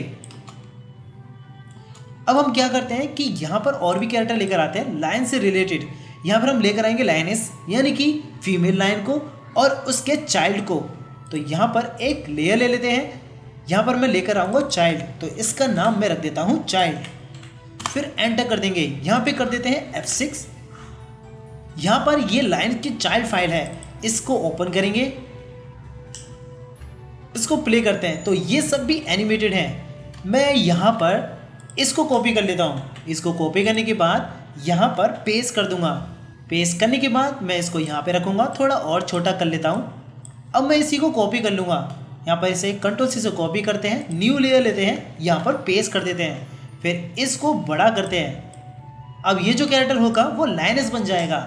अब हम क्या करते हैं कि यहाँ पर और भी कैरेक्टर लेकर आते हैं लायन से रिलेटेड। यहाँ पर हम लेकर आएंगे लायनेस, यानी कि फीमेल लायन को और उसके चाइल्ड को। तो यहाँ पर एक लेयर ले लेते हैं। यहाँ पर मैं लेकर आऊँगा चाइल्ड, तो इसका नाम मैं रख देता हूँ चाइल्ड। फिर एंटर कर देंगे। यहाँ पे कर देते हैं F6। यहाँ पर ये लायन की चाइल्ड फाइल है, इसको ओपन करेंगे, इसको प्ले करते हैं तो ये सब भी एनिमेटेड हैं। मैं यहाँ पर इसको कॉपी कर लेता हूँ। इसको कॉपी करने के बाद यहाँ पर पेस्ट कर दूंगा। पेस्ट करने के बाद मैं इसको यहाँ पे रखूँगा, थोड़ा और छोटा कर लेता हूँ। अब मैं इसी को कॉपी कर लूँगा। यहाँ पर इसे Ctrl+C से कॉपी करते हैं, न्यू लेयर लेते हैं, यहाँ पर पेस्ट कर देते हैं, फिर इसको बड़ा करते हैं। अब ये जो कैरेक्टर होगा वो लायनेस बन जाएगा।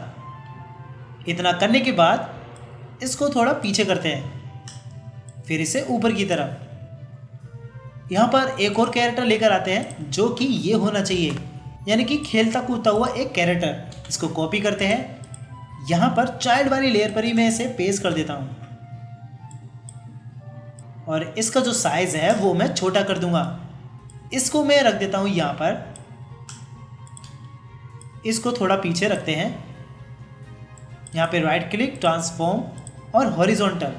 इतना करने के बाद इसको थोड़ा पीछे करते हैं, फिर इसे ऊपर की तरफ। यहाँ पर एक और कैरेक्टर लेकर आते हैं जो कि ये होना चाहिए, यानी कि खेलता कूदता हुआ एक कैरेक्टर। इसको कॉपी करते हैं। यहाँ पर चाइल्ड वाली लेयर पर ही मैं इसे पेस्ट कर देता हूँ और इसका जो साइज है वो मैं छोटा कर दूंगा। इसको मैं रख देता हूँ यहाँ पर। इसको थोड़ा पीछे रखते हैं। यहाँ पे राइट क्लिक, ट्रांसफॉर्म और हॉरिजॉन्टल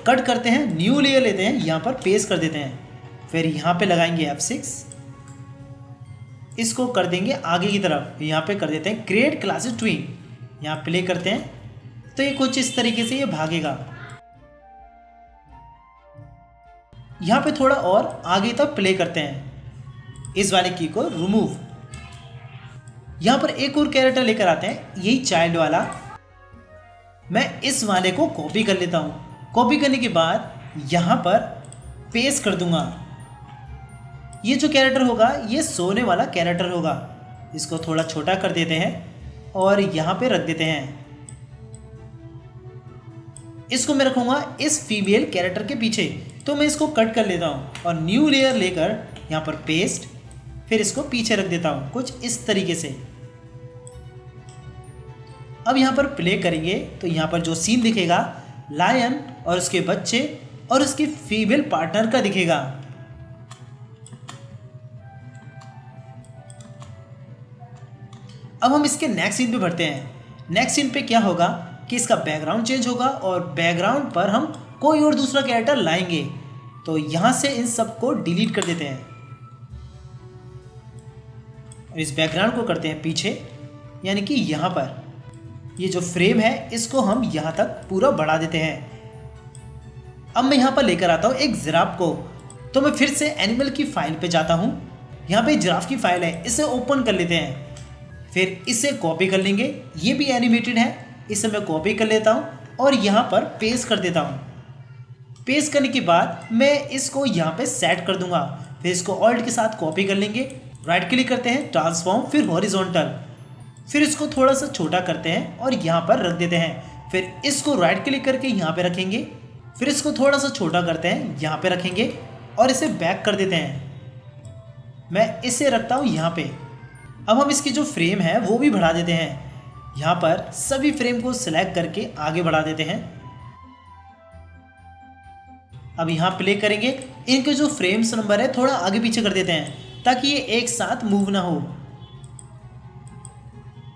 कट करते हैं, न्यू लेयर लेते हैं, यहाँ पर पेस्ट कर देते हैं। फिर यहाँ पे लगाएंगे F6, इसको कर देंगे आगे की तरफ। यहाँ पे कर देते हैं क्रिएट क्लास ट्विन। यहाँ प्ले करते हैं तो ये कुछ इस तरीके से ये भागेगा। यहाँ पे थोड़ा और आगे तक प्ले करते हैं। इस वाले की को रिमूव। यहाँ पर एक और कैरेक्टर लेकर आते हैं, यही चाइल्ड वाला। मैं इस वाले को कॉपी कर लेता हूँ। कॉपी करने के बाद यहाँ पर पेस्ट कर दूंगा। ये जो कैरेक्टर होगा ये सोने वाला कैरेक्टर होगा। इसको थोड़ा छोटा कर देते हैं और यहाँ पे रख देते हैं। इसको मैं रखूँगा इस फीमेल कैरेक्टर के पीछे, तो मैं इसको कट कर लेता हूँ और न्यू लेयर लेकर यहाँ पर पेस्ट, फिर इसको पीछे रख देता हूँ कुछ इस तरीके से। अब यहाँ पर प्ले करेंगे तो यहाँ पर जो सीन दिखेगा लायन और उसके बच्चे और उसकी फीमेल पार्टनर का दिखेगा। अब हम इसके नेक्स्ट सीन पे बढ़ते हैं। नेक्स्ट सीन पे क्या होगा कि इसका बैकग्राउंड चेंज होगा और बैकग्राउंड पर हम कोई और दूसरा कैरेक्टर लाएंगे। तो यहाँ से इन सबको डिलीट कर देते हैं और इस बैकग्राउंड को करते हैं पीछे, यानी कि यहाँ पर ये जो फ्रेम है इसको हम यहाँ तक पूरा बढ़ा देते हैं। अब मैं यहाँ पर लेकर आता हूँ एक जिराफ को। तो मैं फिर से एनिमल की फाइल पे जाता हूँ। यहाँ पे जिराफ की फाइल है, इसे ओपन कर लेते हैं। फिर इसे कॉपी कर लेंगे, ये भी एनिमेटेड है, इसे मैं कॉपी कर लेता हूँ और यहाँ पर पेस्ट कर देता हूँ। पेस्ट करने के बाद मैं इसको यहाँ पे सेट कर दूंगा। फिर इसको ऑल्ट के साथ कॉपी कर लेंगे, राइट क्लिक करते हैं, ट्रांसफॉर्म, फिर हॉरिजॉन्टल, फिर इसको थोड़ा सा छोटा करते हैं और यहाँ पर रख देते हैं। फिर इसको राइट क्लिक करके यहाँ पे रखेंगे, फिर इसको थोड़ा सा छोटा करते हैं, यहाँ पे रखेंगे और इसे बैक कर देते हैं। मैं इसे रखता हूँ यहाँ पे। अब हम इसकी जो फ्रेम है वो भी बढ़ा देते हैं। यहाँ पर सभी फ्रेम को सिलेक्ट करके आगे बढ़ा देते हैं। अब यहाँ प्ले करेंगे, इनके जो फ्रेम्स नंबर है थोड़ा आगे पीछे कर देते हैं ताकि ये एक साथ मूव ना हो।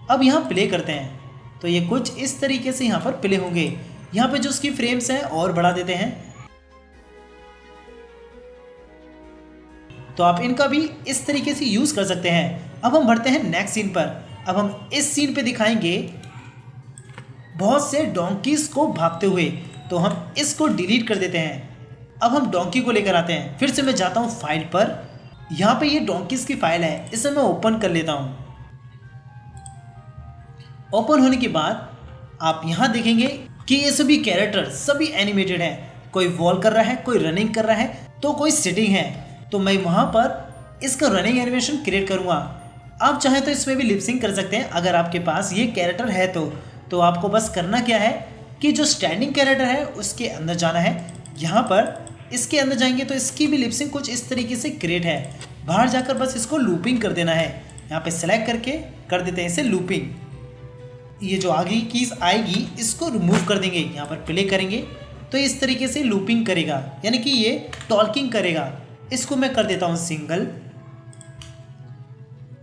अब यहाँ प्ले करते हैं तो ये कुछ इस तरीके से यहाँ पर प्ले होंगे। यहाँ पे जो उसकी फ्रेम्स हैं और बढ़ा देते हैं। तो आप इनका भी इस तरीके से यूज कर सकते हैं। अब हम बढ़ते हैं नेक्स्ट सीन पर। अब हम इस सीन पे दिखाएंगे बहुत से डोंकीज को भागते हुए, तो हम इसको डिलीट कर देते हैं। अब हम डोंकी को लेकर आते हैं। फिर से मैं जाता हूँ फाइल पर। यहाँ पे ये डोंकीज की फाइल है, इसे मैं ओपन कर लेता हूँ। ओपन होने के बाद आप यहाँ देखेंगे कि ये सभी कैरेक्टर सभी एनिमेटेड हैं। कोई वॉल कर रहा है, कोई रनिंग कर रहा है, तो कोई सिटिंग है। तो मैं वहाँ पर इसका रनिंग एनिमेशन क्रिएट करूँगा। आप चाहें तो इसमें भी लिपसिंग कर सकते हैं अगर आपके पास ये कैरेक्टर है तो आपको बस करना क्या है कि जो स्टैंडिंग कैरेक्टर है उसके अंदर जाना है। यहाँ पर इसके अंदर जाएंगे तो इसकी भी लिपसिंग कुछ इस तरीके से क्रिएट है। बाहर जाकर बस इसको लूपिंग कर देना है। यहाँ पे सेलेक्ट करके कर देते हैं इसे लूपिंग। ये जो आगे की कीज आएगी इसको रिमूव कर देंगे। यहाँ पर प्ले करेंगे तो इस तरीके से लूपिंग करेगा, यानी कि ये टॉल्किंग करेगा। इसको मैं कर देता हूँ सिंगल,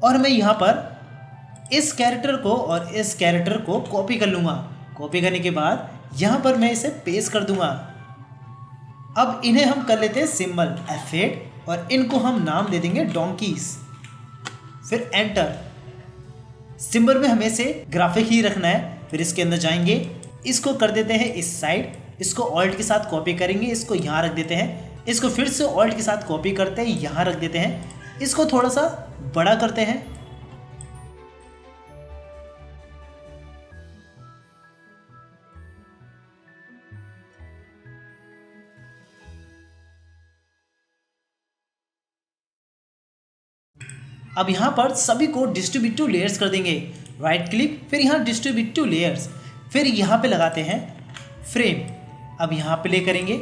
और मैं यहाँ पर इस कैरेक्टर को और इस कैरेक्टर को कॉपी कर लूँगा। कॉपी करने के बाद यहाँ पर मैं इसे पेस्ट कर दूँगा। अब इन्हें हम कर लेते हैं सिंबल F8 और इनको हम नाम दे देंगे डोंकीज। फिर एंटर। सिंबल में हमें से ग्राफिक ही रखना है। फिर इसके अंदर जाएंगे, इसको कर देते हैं इस साइड, इसको ऑल्ट के साथ कॉपी करेंगे, इसको यहाँ रख देते हैं। इसको फिर से ऑल्ट के साथ कॉपी करते हैं, यहाँ रख देते हैं। इसको थोड़ा सा बड़ा करते हैं। अब यहाँ पर सभी को डिस्ट्रीब्यूट टू लेयर्स कर देंगे। राइट क्लिक, फिर यहाँ डिस्ट्रीब्यूट टू लेयर्स, फिर यहाँ पे लगाते हैं फ्रेम। अब यहाँ प्ले करेंगे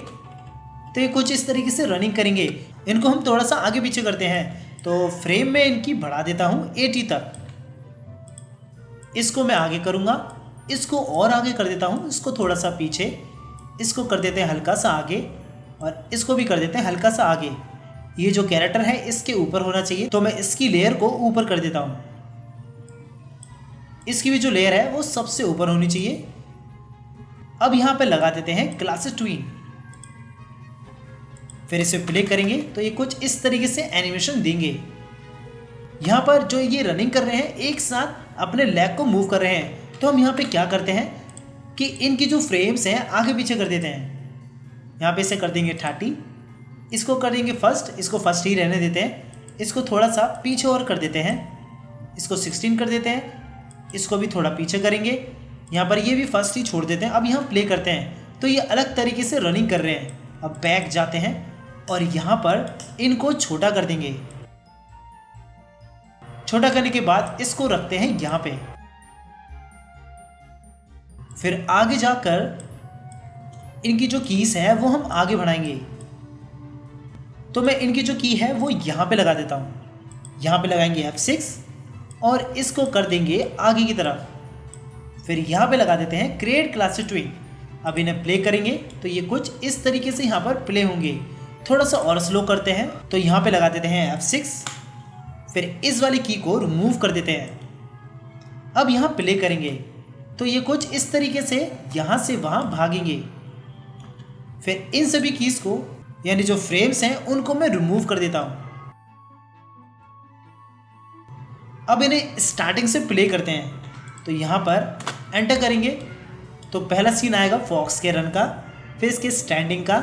तो ये कुछ इस तरीके से रनिंग करेंगे। इनको हम थोड़ा सा आगे पीछे करते हैं, तो फ्रेम में इनकी बढ़ा देता हूँ 80 तक। इसको मैं आगे करूँगा, इसको और आगे कर देता हूँ, इसको थोड़ा सा पीछे, इसको कर देते हैं हल्का सा आगे, और इसको भी कर देते हैं हल्का सा आगे। ये जो कैरेक्टर है इसके ऊपर होना चाहिए, तो मैं इसकी लेयर को ऊपर कर देता हूँ। इसकी भी जो लेयर है वो सबसे ऊपर होनी चाहिए। अब यहाँ पे लगा देते हैं क्लासेस ट्विन। फिर इसे प्ले करेंगे तो ये कुछ इस तरीके से एनिमेशन देंगे। यहाँ पर जो ये रनिंग कर रहे हैं एक साथ अपने लेग को मूव कर रहे हैं, तो हम यहाँ पे क्या करते हैं कि इनकी जो फ्रेम्स हैं आगे पीछे कर देते हैं। यहाँ पे इसे कर देंगे 30, इसको कर देंगे फर्स्ट, इसको फर्स्ट ही रहने देते हैं। इसको थोड़ा सा पीछे और कर देते हैं, इसको 16 कर देते हैं। इसको भी थोड़ा पीछे करेंगे, यहाँ पर ये भी फर्स्ट ही छोड़ देते हैं। अब यहाँ प्ले करते हैं तो ये अलग तरीके से रनिंग कर रहे हैं। अब बैक जाते हैं और यहाँ पर इनको छोटा कर देंगे। छोटा करने के बाद इसको रखते हैं यहाँ पे। फिर आगे जाकर इनकी जो कीज है वो हम आगे बढ़ाएंगे। तो मैं इनकी जो की है वो यहाँ पे लगा देता हूँ। यहाँ पे लगाएंगे F6 और इसको कर देंगे आगे की तरफ। फिर यहाँ पे लगा देते हैं क्रिएट क्लासेस ट्विन। अब इन्हें प्ले करेंगे तो ये कुछ इस तरीके से यहाँ पर प्ले होंगे। थोड़ा सा और स्लो करते हैं तो यहाँ पे लगा देते हैं F6, फिर इस वाली की को रिमूव कर देते हैं। अब यहाँ प्ले करेंगे तो ये कुछ इस तरीके से यहाँ से वहाँ भागेंगे। फिर इन सभी कीज को यानी जो फ्रेम्स हैं उनको मैं रिमूव कर देता हूँ। अब इन्हें स्टार्टिंग से प्ले करते हैं तो यहाँ पर एंटर करेंगे तो पहला सीन आएगा फॉक्स के रन का, फिर इसके स्टैंडिंग का।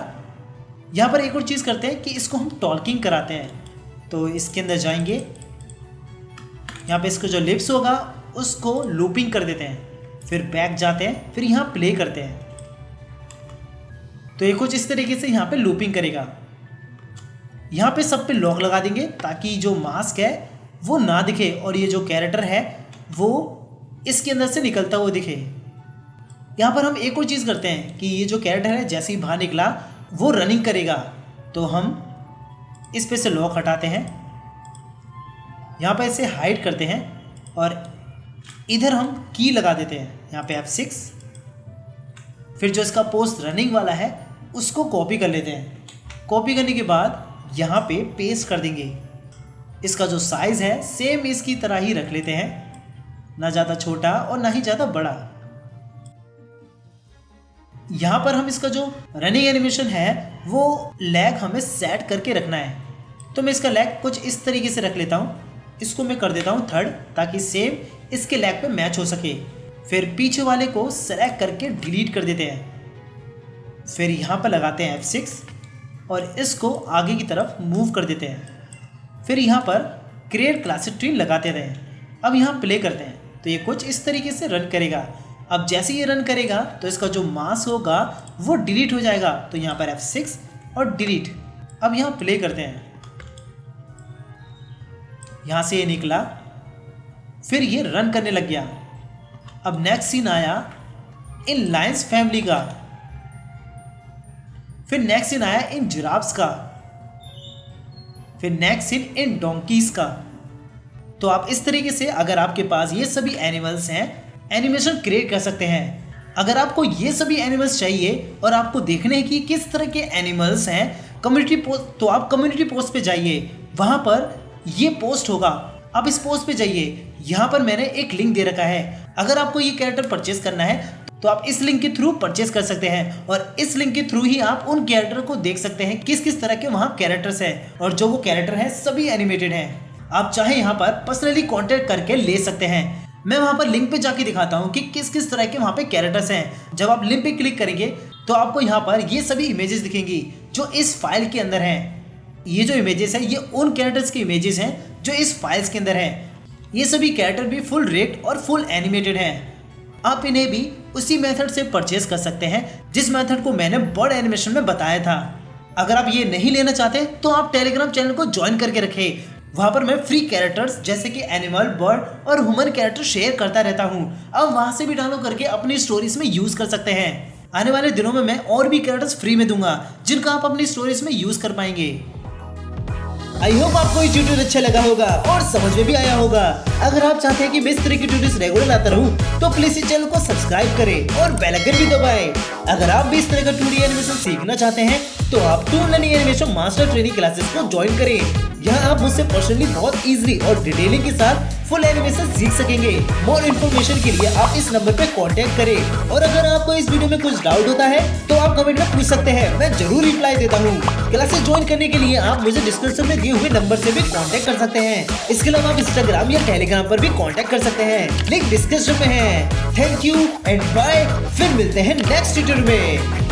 यहाँ पर एक और चीज़ करते हैं कि इसको हम टॉल्किंग कराते हैं। तो इसके अंदर जाएंगे, यहाँ पे इसको जो लिप्स होगा उसको लूपिंग कर देते हैं। फिर बैक जाते हैं, फिर यहाँ प्ले करते हैं तो ये कुछ इस तरीके से यहाँ पे लूपिंग करेगा। यहाँ पे सब पे लॉक लगा देंगे ताकि जो मास्क है वो ना दिखे और ये जो कैरेक्टर है वो इसके अंदर से निकलता हुआ दिखे। यहाँ पर हम एक और चीज़ करते हैं कि ये जो कैरेक्टर है जैसे ही बाहर निकला वो रनिंग करेगा, तो हम इस पे से लॉक हटाते हैं, यहाँ पे इसे हाइड करते हैं और इधर हम की लगा देते हैं, यहाँ पे F6। फिर जो इसका पोस्ट रनिंग वाला है उसको कॉपी कर लेते हैं। कॉपी करने के बाद यहाँ पे पेस्ट कर देंगे। इसका जो साइज़ है सेम इसकी तरह ही रख लेते हैं, ना ज़्यादा छोटा और ना ही ज़्यादा बड़ा। यहाँ पर हम इसका जो रनिंग एनिमेशन है वो लैग हमें सेट करके रखना है, तो मैं इसका लैग कुछ इस तरीके से रख लेता हूँ। इसको मैं कर देता हूँ 3rd, ताकि सेम इसके लैग पे मैच हो सके। फिर पीछे वाले को सेलेक्ट करके डिलीट कर देते हैं। फिर यहाँ पर लगाते हैं F6 और इसको आगे की तरफ मूव कर देते हैं। फिर यहाँ पर क्रिएट क्लासिक ट्री लगाते रहें। अब यहाँ प्ले करते हैं तो ये कुछ इस तरीके से रन करेगा। अब जैसे ये रन करेगा तो इसका जो मास होगा वो डिलीट हो जाएगा, तो यहाँ पर F6 और डिलीट। अब यहाँ प्ले करते हैं, यहाँ से ये निकला, फिर ये रन करने लग गया। अब नेक्स्ट सीन आया इन लायंस फैमिली का, फिर नेक्स्ट सीन आया इन जिराफ्स का, फिर नेक्स्ट सीन इन डोंकीज का। तो आप इस तरीके से अगर आपके पास ये सभी एनिमल्स हैं एनिमेशन क्रिएट कर सकते हैं। अगर आपको ये सभी एनिमल्स चाहिए और आपको देखने हैं कि किस तरह के एनिमल्स हैं कम्युनिटी पोस्ट, तो आप कम्युनिटी पोस्ट पे जाइए, वहाँ पर ये पोस्ट होगा। आप इस पोस्ट पे जाइए, यहाँ पर मैंने एक लिंक दे रखा है। अगर आपको ये कैरेक्टर परचेज करना है तो आप इस लिंक के थ्रू परचेज कर सकते हैं और इस लिंक के थ्रू ही आप उन कैरेक्टर को देख सकते हैं किस किस तरह के वहाँ कैरेक्टर्स हैं, और जो वो कैरेक्टर हैं सभी एनिमेटेड हैं। आप चाहे यहाँ पर पर्सनली कॉन्टेक्ट करके ले सकते हैं। मैं वहाँ पर लिंक पे जाके दिखाता हूँ कि किस किस तरह के वहाँ पे कैरेक्टर्स हैं। जब आप लिंक पे क्लिक करेंगे तो आपको यहाँ पर ये सभी इमेजेस दिखेंगी जो इस फाइल के अंदर हैं। ये जो इमेजेस हैं ये उन कैरेक्टर्स के इमेजेस हैं जो इस फाइल्स के अंदर हैं। ये सभी कैरेक्टर भी फुल रेट और फुल एनिमेटेड हैं। आप इन्हें भी उसी मेथड से परचेज कर सकते हैं जिस मेथड को मैंने बर्ड एनिमेशन में बताया था। अगर आप ये नहीं लेना चाहते तो आप टेलीग्राम चैनल को ज्वाइन करके रखें। वहाँ पर मैं फ्री कैरेक्टर्स जैसे कि एनिमल, बर्ड और ह्यूमन कैरेक्टर शेयर करता रहता हूँ। अब वहाँ से भी डाउनलोड करके अपनी स्टोरीज में यूज कर सकते हैं। आने वाले दिनों में मैं और भी कैरेक्टर्स फ्री में दूंगा जिनका आप अपनी स्टोरीज में यूज कर पाएंगे। आई होप आपको ये ट्यूटोरियल अच्छा लगा होगा और समझ में भी आया होगा। अगर आप चाहते हैं कि मैं इस तरह की ट्यूटोरियल्स रेगुलर लाता रहूं तो प्लीज इस चैनल को सब्सक्राइब करें और बेल आइकन भी दबाएं। अगर आप भी इस तरह का 2D एनिमेशन सीखना चाहते हैं तो आप toon learning animation master training classes को ज्वाइन करें। यहाँ आप मुझसे पर्सनली बहुत इजीली और डिटेलिंग के साथ फुल एनिमेशन सीख सकेंगे। मोर इन्फॉर्मेशन के लिए आप इस नंबर पे कांटेक्ट करें और अगर आपको इस वीडियो में कुछ डाउट होता है तो आप कमेंट में पूछ सकते हैं, मैं जरूर रिप्लाई देता हूँ। क्लासेस ज्वाइन करने के लिए आप मुझे डिस्क्रिप्शन में दिए हुए नंबर से भी कांटेक्ट कर सकते हैं। इसके अलावा आप इंस्टाग्राम या टेलीग्राम पर भी कांटेक्ट कर सकते हैं, लिंक डिस्क्रिप्शन में है। थैंक यू एंड बाय, फिर मिलते हैं नेक्स्ट ट्यूटोरियल में।